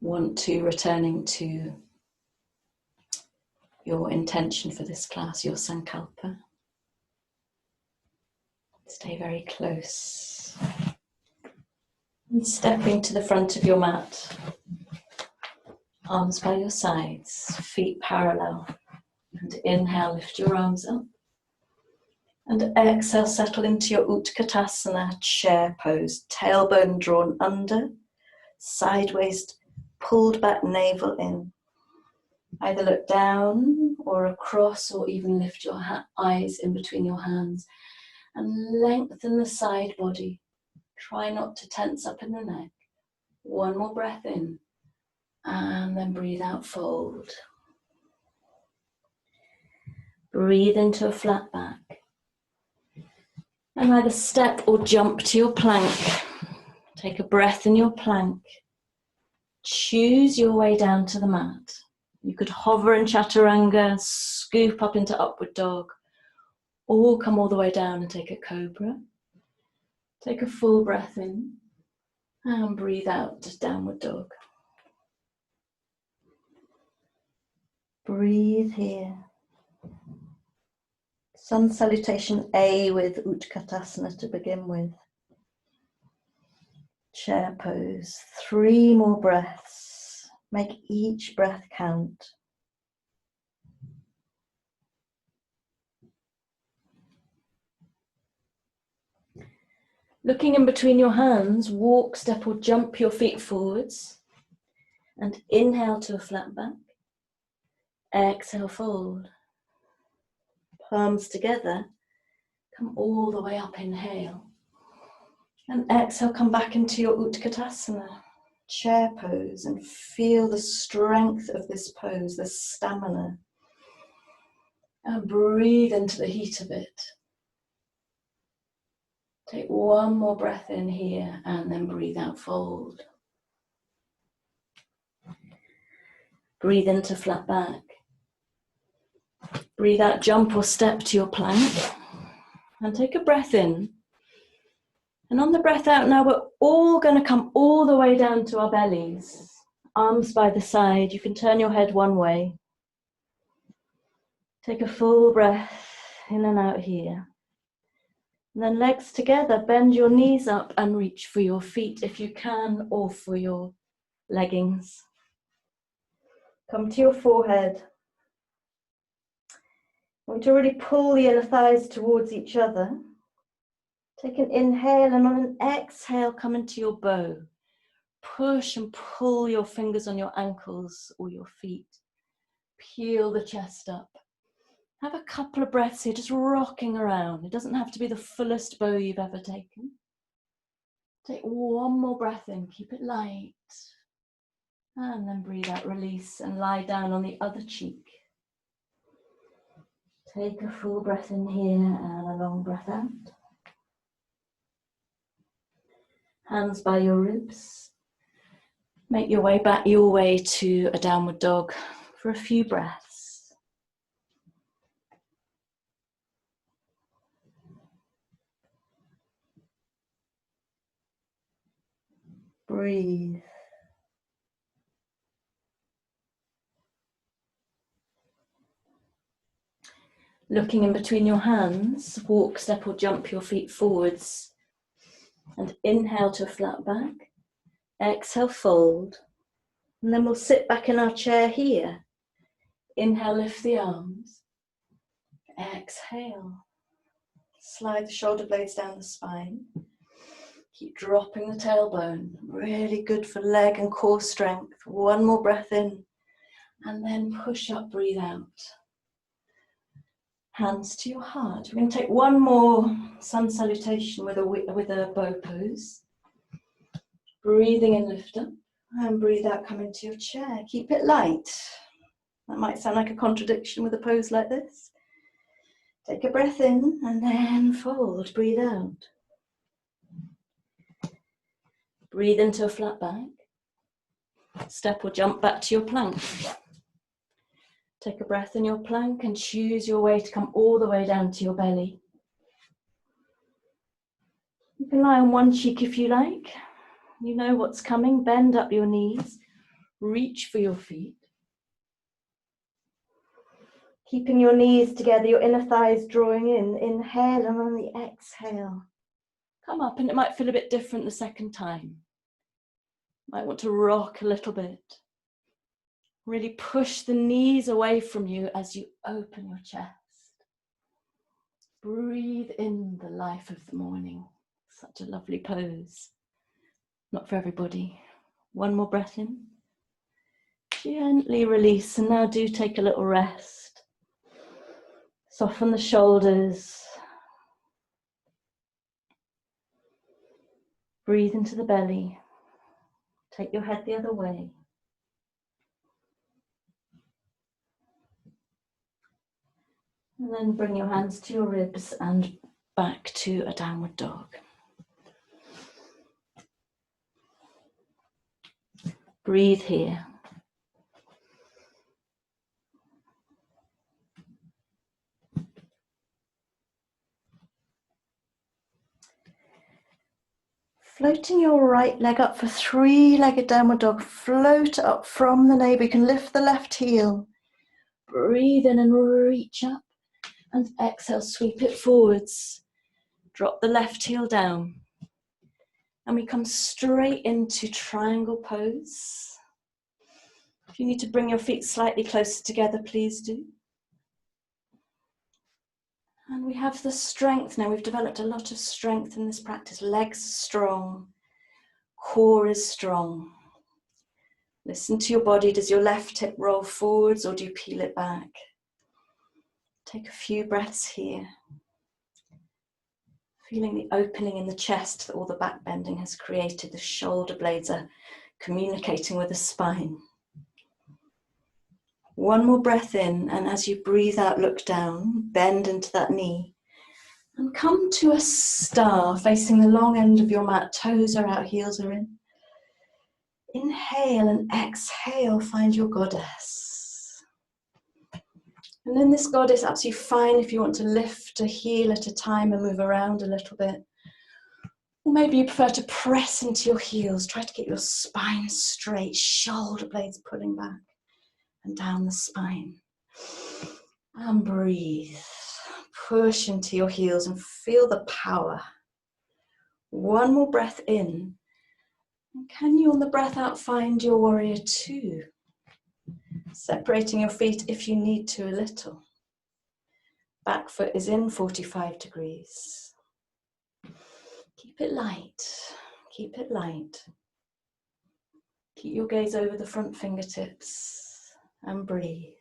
[SPEAKER 1] want to, returning to your intention for this class, your sankalpa. Stay very close. And stepping to the front of your mat. Arms by your sides, feet parallel. And inhale, lift your arms up. And exhale, settle into your Utkatasana chair pose. Tailbone drawn under, sideways pulled back, navel in. Either look down or across, or even lift your eyes in between your hands. And lengthen the side body. Try not to tense up in the neck. One more breath in. And then breathe out, fold. Breathe into a flat back. And either step or jump to your plank. Take a breath in your plank. Choose your way down to the mat. You could hover in chaturanga, scoop up into upward dog, or come all the way down and take a cobra. Take a full breath in and breathe out to downward dog. Breathe here. Sun salutation A with Utkatasana to begin with. Chair pose. 3 more breaths. Make each breath count. Looking in between your hands, walk, step or jump your feet forwards. And inhale to a flat back. Exhale, fold. Palms together, come all the way up, inhale. And exhale, come back into your Utkatasana, chair pose, and feel the strength of this pose, the stamina. And breathe into the heat of it. Take one more breath in here, and then breathe out, fold. Breathe into flat back. Breathe out, jump or step to your plank. And take a breath in. And on the breath out now, we're all going to come all the way down to our bellies. Arms by the side. You can turn your head one way. Take a full breath in and out here. And then legs together. Bend your knees up and reach for your feet if you can, or for your leggings. Come to your forehead. I want to really pull the inner thighs towards each other. Take an inhale, and on an exhale, come into your bow. Push and pull your fingers on your ankles or your feet. Peel the chest up. Have a couple of breaths here, just rocking around. It doesn't have to be the fullest bow you've ever taken. Take one more breath in, keep it light. And then breathe out, release, and lie down on the other cheek. Take a full breath in here and a long breath out. Hands by your ribs. Make your way back your way to a downward dog for a few breaths. Breathe. Looking in between your hands, walk, step or jump your feet forwards. And inhale to a flat back. Exhale, fold. And then we'll sit back in our chair here. Inhale, lift the arms. Exhale. Slide the shoulder blades down the spine. Keep dropping the tailbone. Really good for leg and core strength. One more breath in. And then push up, breathe out. Hands to your heart. We're going to take one more sun salutation with a bow pose. Breathing in, lift up. And breathe out, come into your chair. Keep it light. That might sound like a contradiction with a pose like this. Take a breath in and then fold. Breathe out. Breathe into a flat back. Step or jump back to your plank. Take a breath in your plank and choose your way to come all the way down to your belly. You can lie on one cheek if you like. You know what's coming. Bend up your knees. Reach for your feet. Keeping your knees together, your inner thighs drawing in. Inhale, and on the exhale, come up, and it might feel a bit different the second time. Might want to rock a little bit. Really push the knees away from you as you open your chest. Breathe in the life of the morning. Such a lovely pose. Not for everybody. One more breath in. Gently release, and now do take a little rest. Soften the shoulders. Breathe into the belly. Take your head the other way. And then bring your hands to your ribs and back to a downward dog. Breathe here. Floating your right leg up for three-legged downward dog. Float up from the navel. You can lift the left heel. Breathe in and reach up. And exhale, sweep it forwards. Drop the left heel down. And we come straight into triangle pose. If you need to bring your feet slightly closer together, please do. And we have the strength now. We've developed a lot of strength in this practice. Legs strong, core is strong. Listen to your body. Does your left hip roll forwards or do you peel it back? Take a few breaths here. Feeling the opening in the chest that all the back bending has created. The shoulder blades are communicating with the spine. One more breath in, and as you breathe out, look down, bend into that knee. And come to a star, facing the long end of your mat. Toes are out, heels are in. Inhale and exhale, find your goddess. And in this goddess, absolutely fine if you want to lift a heel at a time and move around a little bit. Or maybe you prefer to press into your heels. Try to get your spine straight, shoulder blades pulling back and down the spine. And breathe. Push into your heels and feel the power. One more breath in. And can you on the breath out find your warrior two? Separating your feet if you need to a little. Back foot is in 45 degrees. Keep it light. Keep it light. Keep your gaze over the front fingertips and breathe.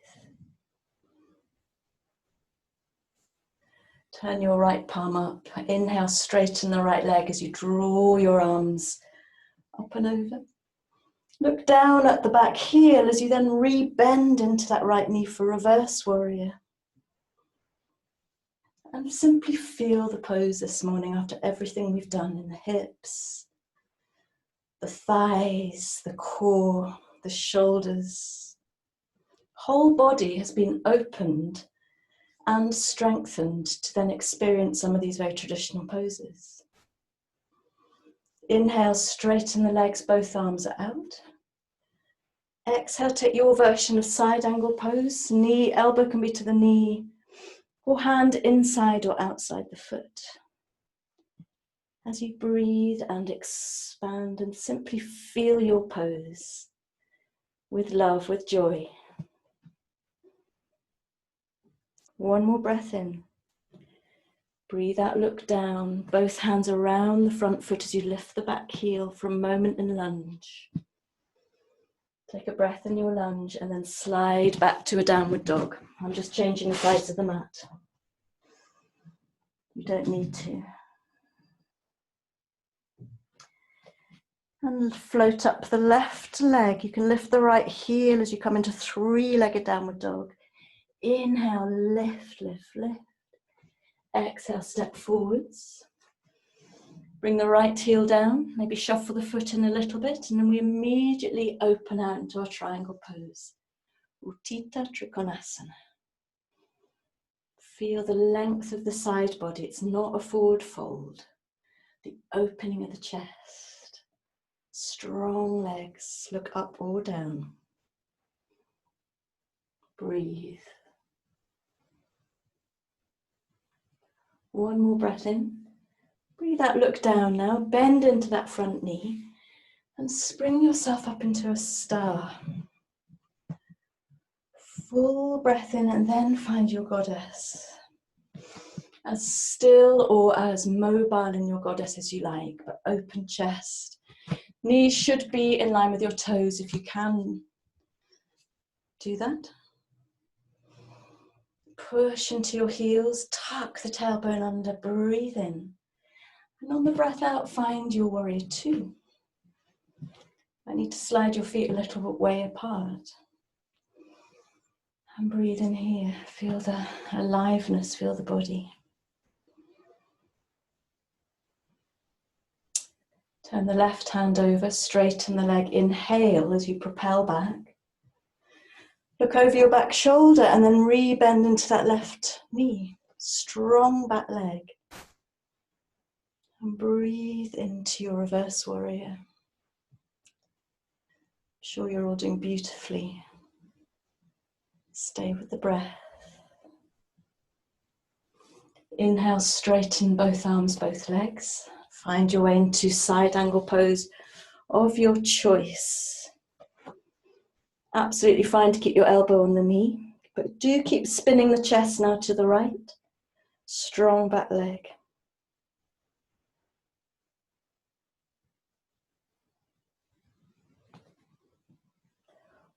[SPEAKER 1] Turn your right palm up. Inhale, straighten the right leg as you draw your arms up and over. Look down at the back heel as you then re-bend into that right knee for reverse warrior. And simply feel the pose this morning after everything we've done in the hips, the thighs, the core, the shoulders. Whole body has been opened and strengthened to then experience some of these very traditional poses. Inhale, straighten the legs, both arms are out. Exhale, take your version of side angle pose. Knee, elbow can be to the knee, or hand inside or outside the foot. As you breathe and expand and simply feel your pose with love, with joy. One more breath in. Breathe out, look down, both hands around the front foot as you lift the back heel for a moment in lunge. Take a breath in your lunge and then slide back to a downward dog. I'm just changing the sides of the mat. You don't need to. And float up the left leg. You can lift the right heel as you come into three-legged downward dog. Inhale, lift, lift, lift. Exhale, step forwards. Bring the right heel down, maybe shuffle the foot in a little bit, and then we immediately open out into our triangle pose. Utthita Trikonasana. Feel the length of the side body. It's not a forward fold. The opening of the chest. Strong legs, look up or down. Breathe. One more breath in. Breathe out, look down now. Bend into that front knee and spring yourself up into a star. full breath in and then find your goddess. As still or as mobile in your goddess as you like, but open chest. Knees should be in line with your toes if you can do that. Push into your heels, tuck the tailbone under, breathe in. And on the breath out, find your warrior two. I need to slide your feet a little way apart. And breathe in here, feel the aliveness, feel the body. Turn the left hand over, straighten the leg, inhale as you propel back. Look over your back shoulder and then re-bend into that left knee. Strong back leg. And breathe into your reverse warrior. I'm sure you're all doing beautifully. Stay with the breath. Inhale, straighten both arms, both legs. Find your way into side angle pose of your choice. Absolutely fine to keep your elbow on the knee, but do keep spinning the chest now to the right. Strong back leg.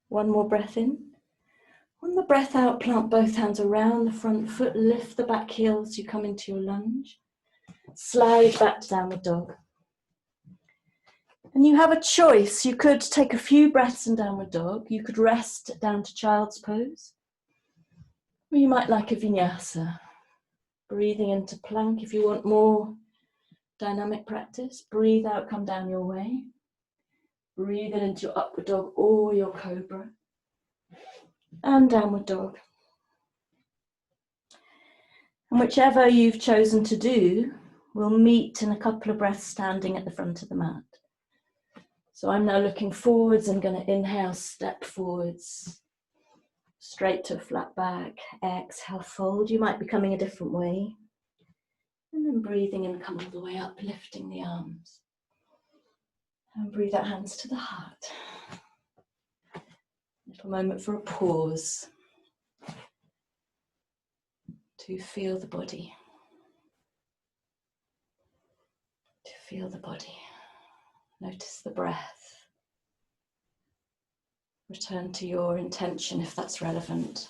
[SPEAKER 1] One more breath in. On the breath out, plant both hands around the front foot, lift the back heel as you come into your lunge. Slide back to downward dog. And you have a choice. You could take a few breaths in downward dog. You could rest down to child's pose. Or you might like a vinyasa. Breathing into plank if you want more dynamic practice. Breathe out, come down your way. Breathe in into your upward dog or your cobra. And downward dog. And whichever you've chosen to do, we'll meet in a couple of breaths standing at the front of the mat. So I'm now looking forwards and going to inhale, step forwards, straight to a flat back. Exhale, fold. You might be coming a different way. And then breathing in, come all the way up, lifting the arms. And breathe out, hands to the heart. Little moment for a pause. To feel the body. To feel the body. Notice the breath. Return to your intention if that's relevant.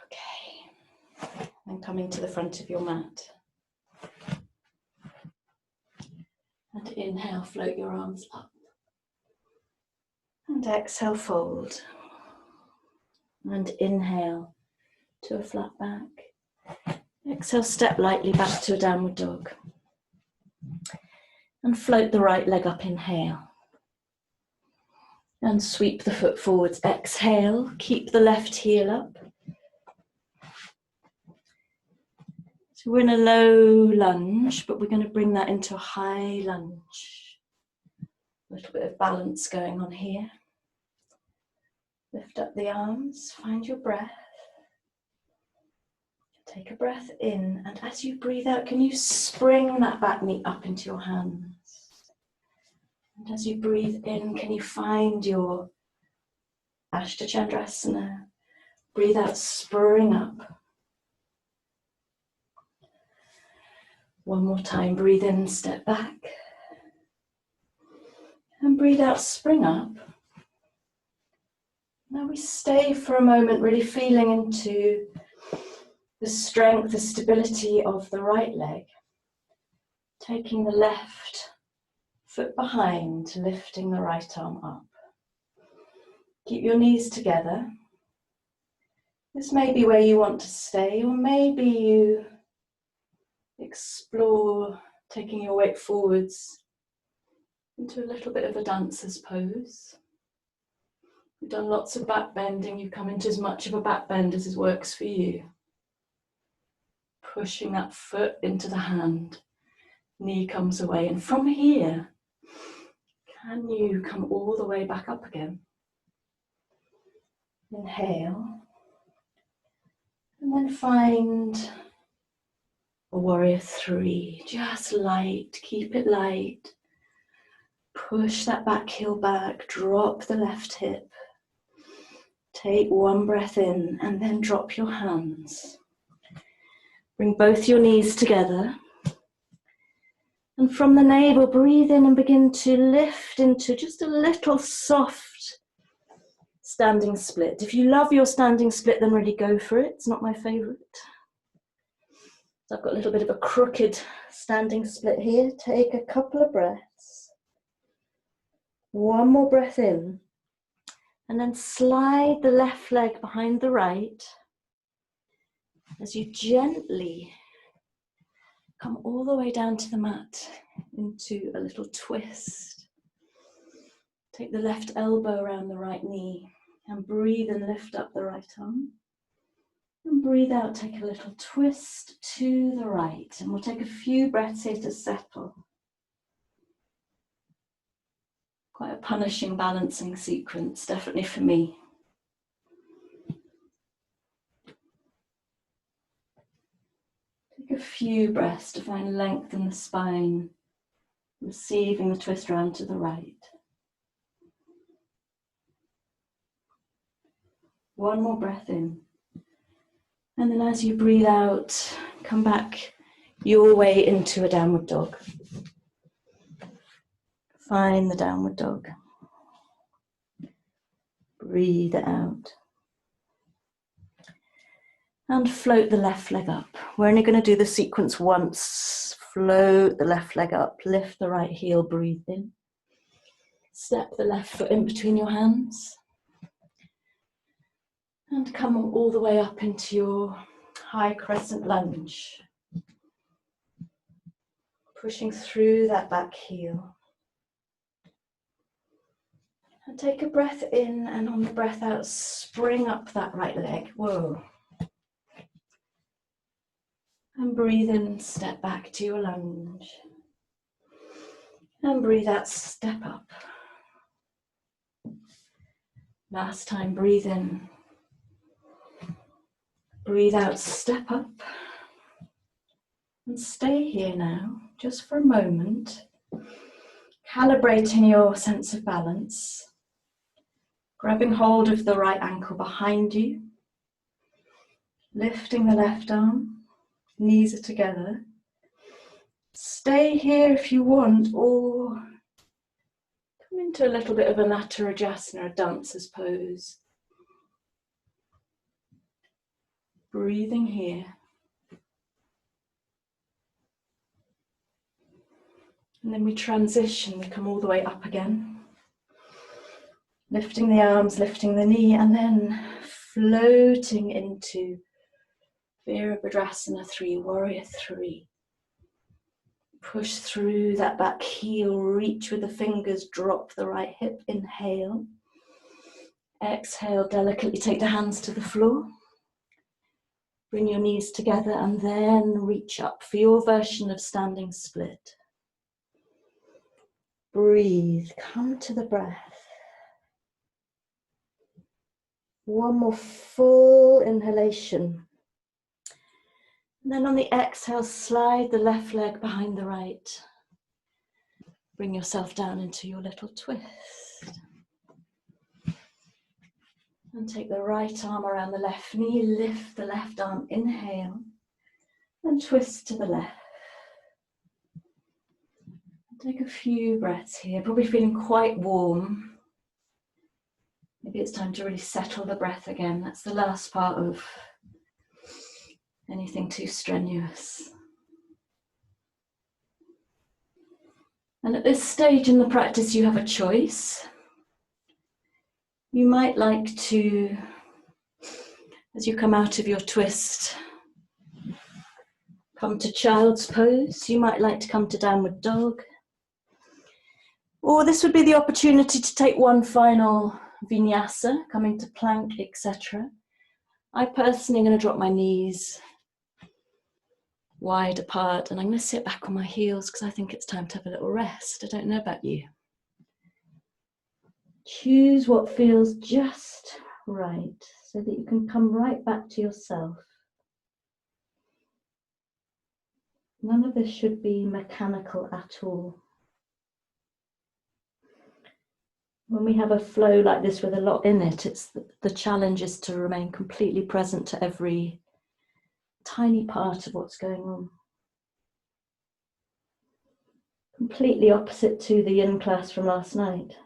[SPEAKER 1] Okay. And coming to the front of your mat. And inhale, float your arms up. And exhale, fold. And inhale to a flat back. Exhale, step lightly back to a downward dog. And float the right leg up, inhale. And sweep the foot forwards, exhale. Keep the left heel up. So we're in a low lunge, but we're going to bring that into a high lunge. A little bit of balance going on here. Lift up the arms, find your breath. Take a breath in, and as you breathe out, can you spring that back knee up into your hands? And as you breathe in, can you find your Ashtachandrasana? Breathe out, spring up. One more time, breathe in, step back. And breathe out, spring up. Now we stay for a moment, really feeling into the strength, the stability of the right leg. Taking the left foot behind, lifting the right arm up. Keep your knees together. This may be where you want to stay, or maybe you explore taking your weight forwards into a little bit of a dancer's pose. You've done lots of back bending, you come into as much of a back bend as works for you. Pushing that foot into the hand, knee comes away, and from here, can you come all the way back up again? Inhale, and then find a warrior three, just light, keep it light. Push that back heel back, drop the left hip. Take one breath in and then drop your hands. Bring both your knees together. And from the navel, breathe in and begin to lift into just a little soft standing split. If you love your standing split, then really go for it. It's not my favorite. So I've got a little bit of a crooked standing split here. Take a couple of breaths. One more breath in. And then slide the left leg behind the right as you gently come all the way down to the mat into a little twist. Take the left elbow around the right knee and breathe and lift up the right arm. And breathe out, take a little twist to the right. And we'll take a few breaths here to settle. Quite a punishing balancing sequence, definitely for me. Take a few breaths to find length in the spine, receiving the twist round to the right. One more breath in. And then as you breathe out, come back your way into a downward dog. Find the downward dog. Breathe it out. And float the left leg up. We're only going to do the sequence once. Float the left leg up, lift the right heel, breathe in. Step the left foot in between your hands. And come all the way up into your high crescent lunge. Pushing through that back heel. And take a breath in, and on the breath out, spring up that right leg. Whoa. And breathe in, step back to your lunge. And breathe out, step up. Last time, breathe in. Breathe out, step up. And stay here now, just for a moment. Calibrating your sense of balance. Grabbing hold of the right ankle behind you. Lifting the left arm. Knees are together. Stay here if you want, or come into a little bit of a Natarajasana, a dancer's pose. Breathing here. And then we transition, we come all the way up again. Lifting the arms, lifting the knee, and then floating into Virabhadrasana 3, Warrior 3. Push through that back heel, reach with the fingers, drop the right hip, inhale. Exhale, delicately take the hands to the floor. Bring your knees together and then reach up for your version of standing split. Breathe, come to the breath. One more full inhalation. And then on the exhale, slide the left leg behind the right. Bring yourself down into your little twist. And take the right arm around the left knee, lift the left arm, inhale, and twist to the left. Take a few breaths here, probably feeling quite warm. Maybe it's time to really settle the breath again. That's the last part of anything too strenuous. And at this stage in the practice, you have a choice. You might like to, as you come out of your twist, come to child's pose. You might like to come to downward dog. Or this would be the opportunity to take one final vinyasa, coming to plank, etc. I personally am going to drop my knees wide apart and I'm going to sit back on my heels because I think it's time to have a little rest. I don't know about you. Choose what feels just right so that you can come right back to yourself. None of this should be mechanical at all. When we have a flow like this with a lot in it, the challenge is to remain completely present to every tiny part of what's going on. Completely opposite to the yin class from last night.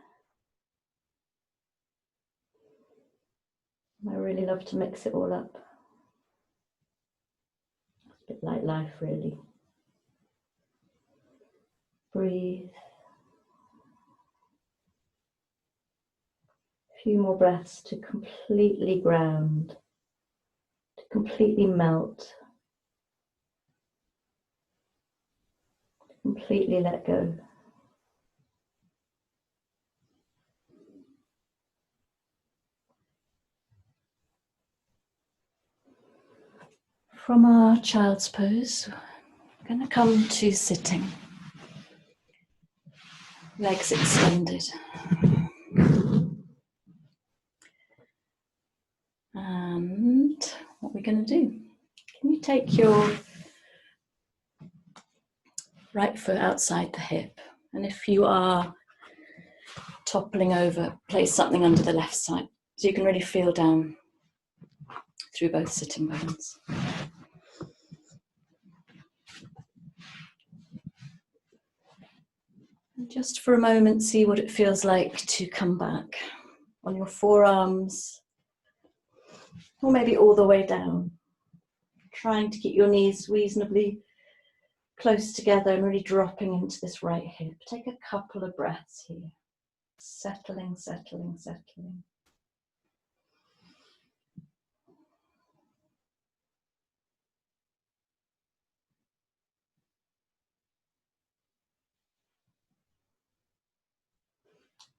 [SPEAKER 1] I really love to mix it all up. It's a bit like life, really. Breathe. A few more breaths to completely ground, to completely melt, to completely let go. From our child's pose, we're going to come to sitting. Legs extended. And what we're going to do, can you take your right foot outside the hip? And if you are toppling over, place something under the left side so you can really feel down through both sitting bones. And just for a moment, see what it feels like to come back on your forearms, or maybe all the way down, trying to keep your knees reasonably close together and really dropping into this right hip. Take a couple of breaths here, settling, settling, settling.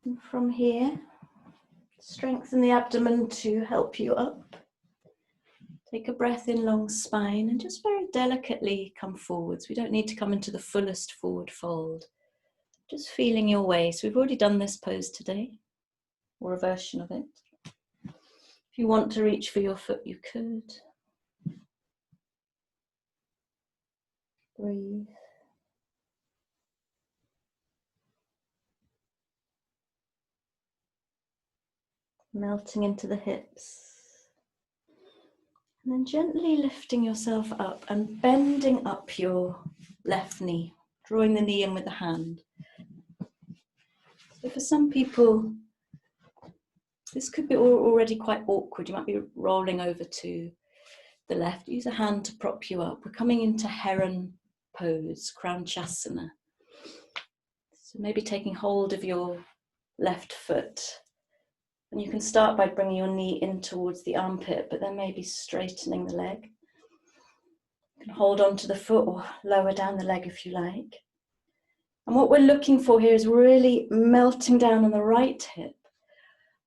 [SPEAKER 1] And from here, strengthen the abdomen to help you up. Take a breath in, long spine, and just very delicately come forwards. We don't need to come into the fullest forward fold. Just feeling your way. So we've already done this pose today, or a version of it. If you want to reach for your foot, you could. Breathe. Melting into the hips. And then gently lifting yourself up and bending up your left knee, drawing the knee in with the hand. So for some people, this could be already quite awkward. You might be rolling over to the left. Use a hand to prop you up. We're coming into Heron pose, Kranchasana. So maybe taking hold of your left foot. And you can start by bringing your knee in towards the armpit, but then maybe straightening the leg. You can hold on to the foot or lower down the leg if you like. And what we're looking for here is really melting down on the right hip.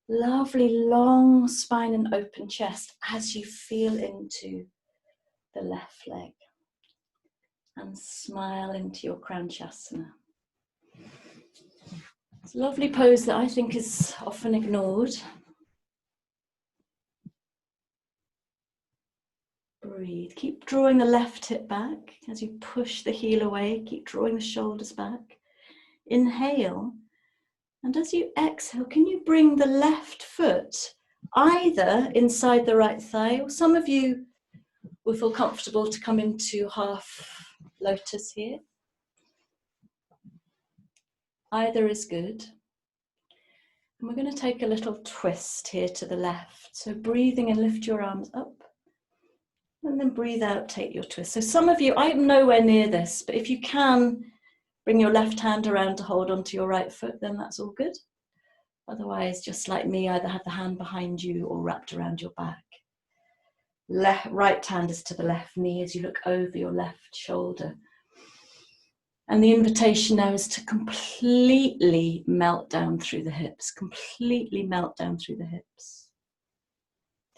[SPEAKER 1] Lovely long spine and open chest as you feel into the left leg. And smile into your Kranchasana. It's a lovely pose that I think is often ignored. Breathe. Keep drawing the left hip back as you push the heel away. Keep drawing the shoulders back. Inhale. And as you exhale, can you bring the left foot either inside the right thigh, or some of you will feel comfortable to come into half lotus here. Either is good. And we're going to take a little twist here to the left. So breathing and lift your arms up. And then breathe out, take your twist. So some of you, I'm nowhere near this, but if you can bring your left hand around to hold onto your right foot, then that's all good. Otherwise, just like me, either have the hand behind you or wrapped around your back. Right hand is to the left knee as you look over your left shoulder. And the invitation now is to completely melt down through the hips, completely melt down through the hips.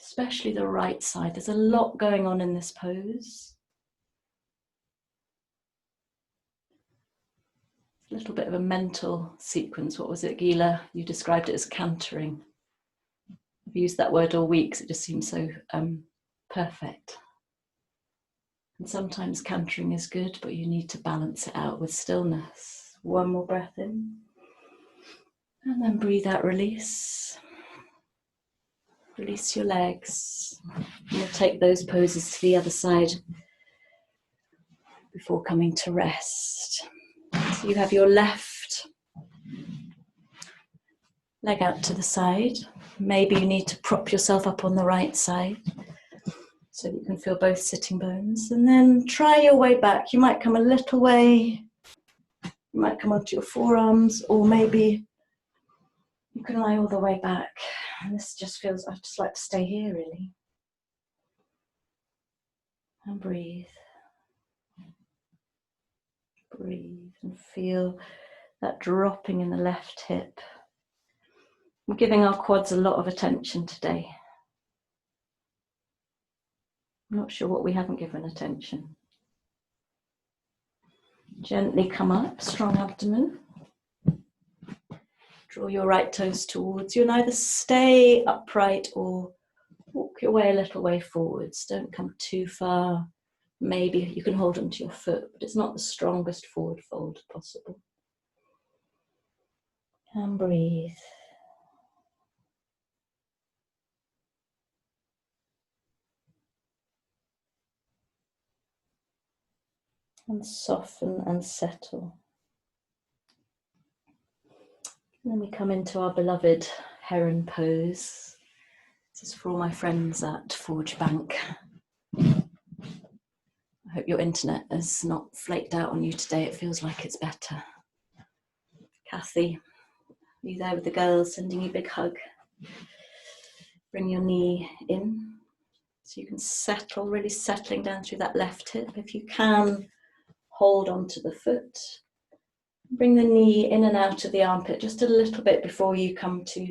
[SPEAKER 1] Especially the right side. There's a lot going on in this pose. A little bit of a mental sequence. What was it, Gila? You described it as cantering. I've used that word all week, so it just seems so perfect. And sometimes cantering is good, but you need to balance it out with stillness. One more breath in. And then breathe out, release. Release your legs. We'll take those poses to the other side before coming to rest. So you have your left leg out to the side. Maybe you need to prop yourself up on the right side so that you can feel both sitting bones. And then try your way back. You might come a little way. You might come onto your forearms, or maybe you can lie all the way back. And this just feels, I just like to stay here really. And breathe. Breathe and feel that dropping in the left hip. We're giving our quads a lot of attention today. I'm not sure what we haven't given attention. Gently come up, strong abdomen. Draw your right toes towards you and either stay upright or walk your way a little way forwards. Don't come too far. Maybe you can hold onto your foot, but it's not the strongest forward fold possible. And breathe. And soften and settle. And then we come into our beloved Heron pose. This is for all my friends at Forge Bank. I hope your internet has not flaked out on you today. It feels like it's better. Kathy, are you there with the girls? Sending you a big hug. Bring your knee in so you can settle, really settling down through that left hip. If you can, hold onto the foot. Bring the knee in and out of the armpit just a little bit before you come to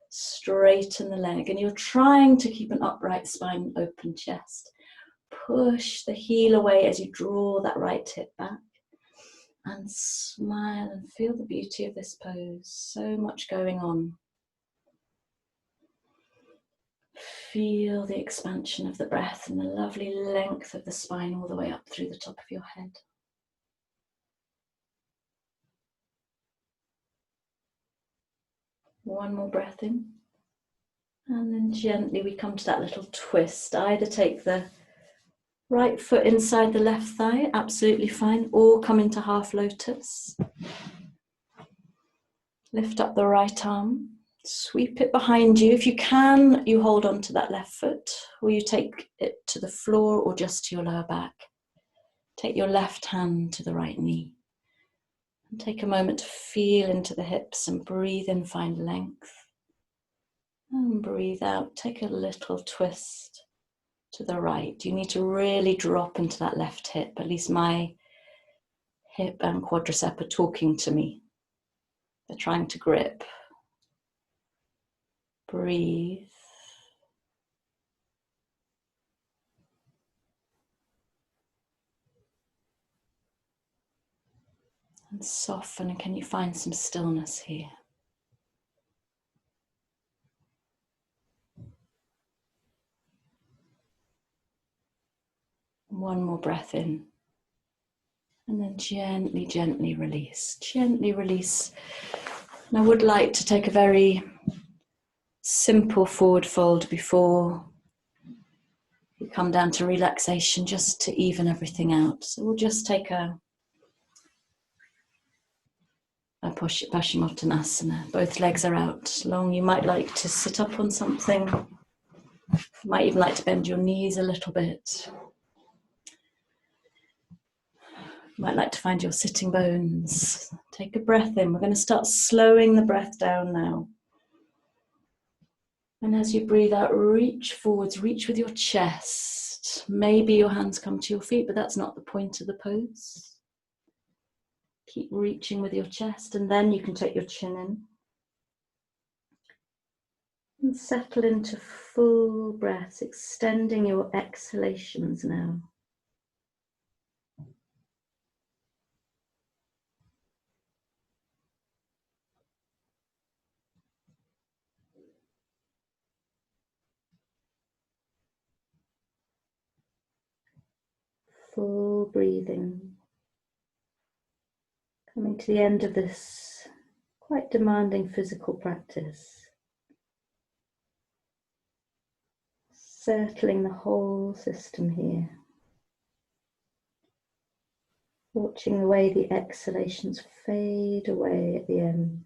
[SPEAKER 1] straighten the leg. And you're trying to keep an upright spine, open chest. Push the heel away as you draw that right hip back. And smile and feel the beauty of this pose. So much going on. Feel the expansion of the breath and the lovely length of the spine all the way up through the top of your head. One more breath in. And then gently we come to that little twist. Either take the right foot inside the left thigh, absolutely fine, or come into half lotus. Lift up the right arm, sweep it behind you. If you can, you hold on to that left foot, or you take it to the floor or just to your lower back. Take your left hand to the right knee. And take a moment to feel into the hips and breathe in, find length. And breathe out, take a little twist to the right. You need to really drop into that left hip. At least my hip and quadricep are talking to me. They're trying to grip. Breathe. And soften, and can you find some stillness here? One more breath in. And then gently, gently release. Gently release. And I would like to take a very simple forward fold before we come down to relaxation, just to even everything out. So we'll just take a Paschimottanasana. Both legs are out long. You might like to sit up on something. You might even like to bend your knees a little bit. You might like to find your sitting bones. Take a breath in. We're going to start slowing the breath down now. And as you breathe out, reach forwards, reach with your chest. Maybe your hands come to your feet, but that's not the point of the pose. Keep reaching with your chest, and then you can take your chin in. And settle into full breaths, extending your exhalations now. Full breathing. Coming to the end of this quite demanding physical practice. Circling the whole system here. Watching the way the exhalations fade away at the end.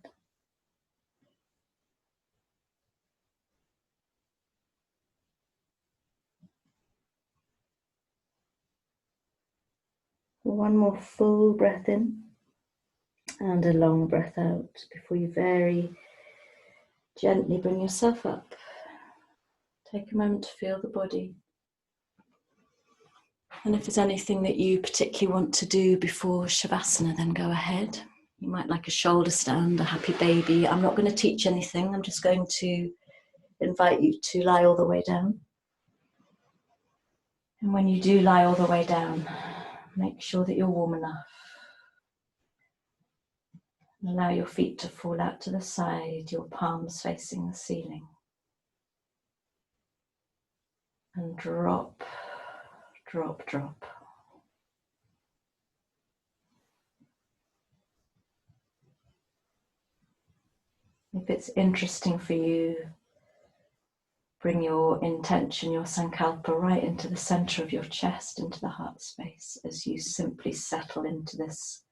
[SPEAKER 1] One more full breath in and a long breath out before you very gently bring yourself up. Take a moment to feel the body. And if there's anything that you particularly want to do before Shavasana, then go ahead. You might like a shoulder stand, a happy baby. I'm not going to teach anything. I'm just going to invite you to lie all the way down. And when you do lie all the way down, make sure that you're warm enough. And allow your feet to fall out to the side, your palms facing the ceiling. And drop, drop, drop. If it's interesting for you, bring your intention, your sankalpa, right into the center of your chest, into the heart space, as you simply settle into this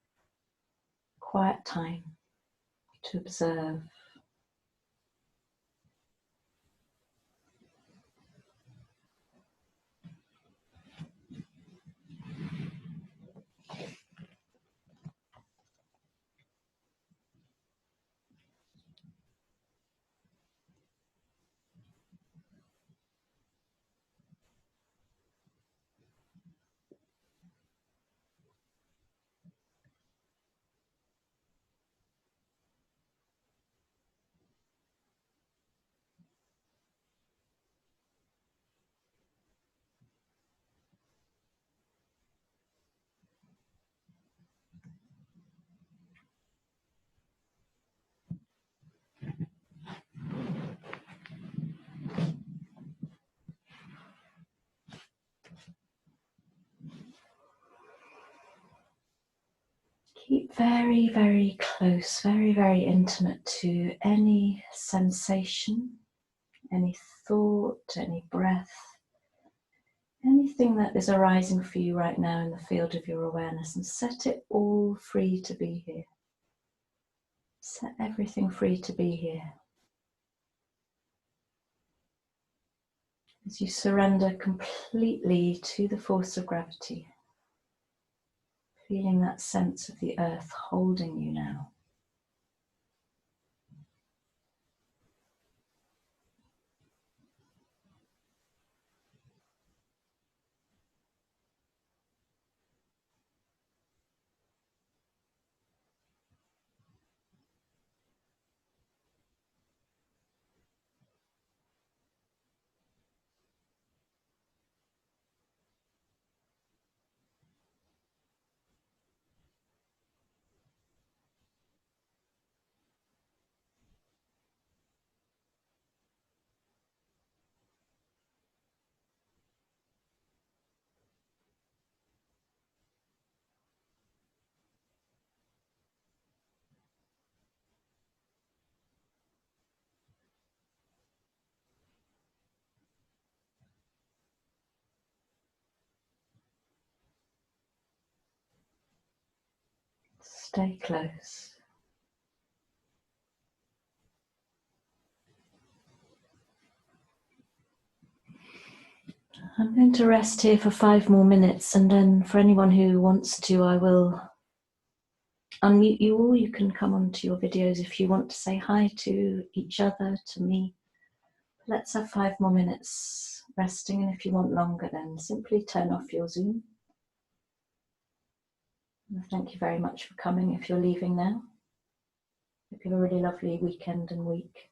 [SPEAKER 1] quiet time to observe. Keep very, very close, very, very intimate to any sensation, any thought, any breath, anything that is arising for you right now in the field of your awareness, and set it all free to be here. Set everything free to be here. As you surrender completely to the force of gravity, feeling that sense of the earth holding you now. Stay close. I'm going to rest here for 5 more minutes, and then for anyone who wants to, I will unmute you all. You can come onto your videos if you want to say hi to each other, to me. Let's have 5 more minutes resting, and if you want longer, then simply turn off your Zoom. And thank you very much for coming if you're leaving now. Hope you have a really lovely weekend and week.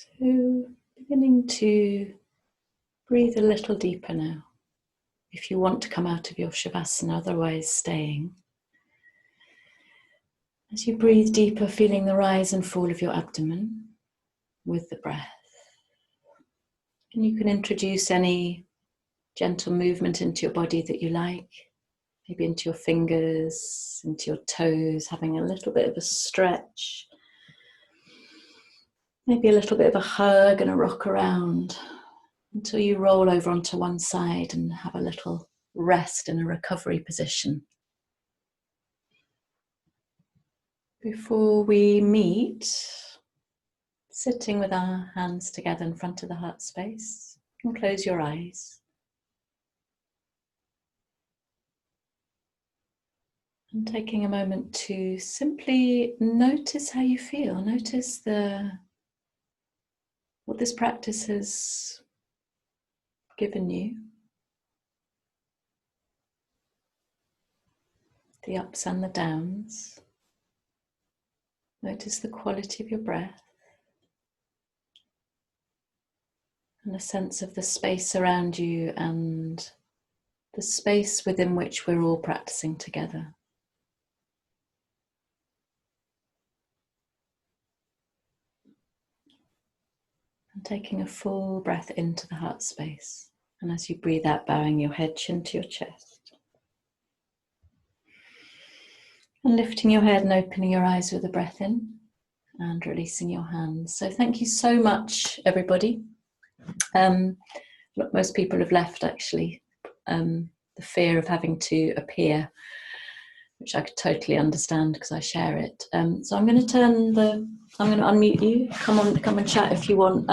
[SPEAKER 1] So beginning to breathe a little deeper now. If you want to come out of your Shavasana, otherwise staying. As you breathe deeper, feeling the rise and fall of your abdomen with the breath. And you can introduce any gentle movement into your body that you like. Maybe into your fingers, into your toes, having a little bit of a stretch. Maybe a little bit of a hug and a rock around until you roll over onto one side and have a little rest in a recovery position. Before we meet, sitting with our hands together in front of the heart space, you can close your eyes. And taking a moment to simply notice how you feel. Notice what this practice has given you. The ups and the downs. Notice the quality of your breath. And a sense of the space around you and the space within which we're all practicing together. And taking a full breath into the heart space. And as you breathe out, bowing your head, chin to your chest. And lifting your head and opening your eyes with a breath in and releasing your hands. So thank you so much, everybody. Look, most people have left actually. The fear of having to appear, which I could totally understand because I share it. So I'm going to unmute you. Come and chat if you want.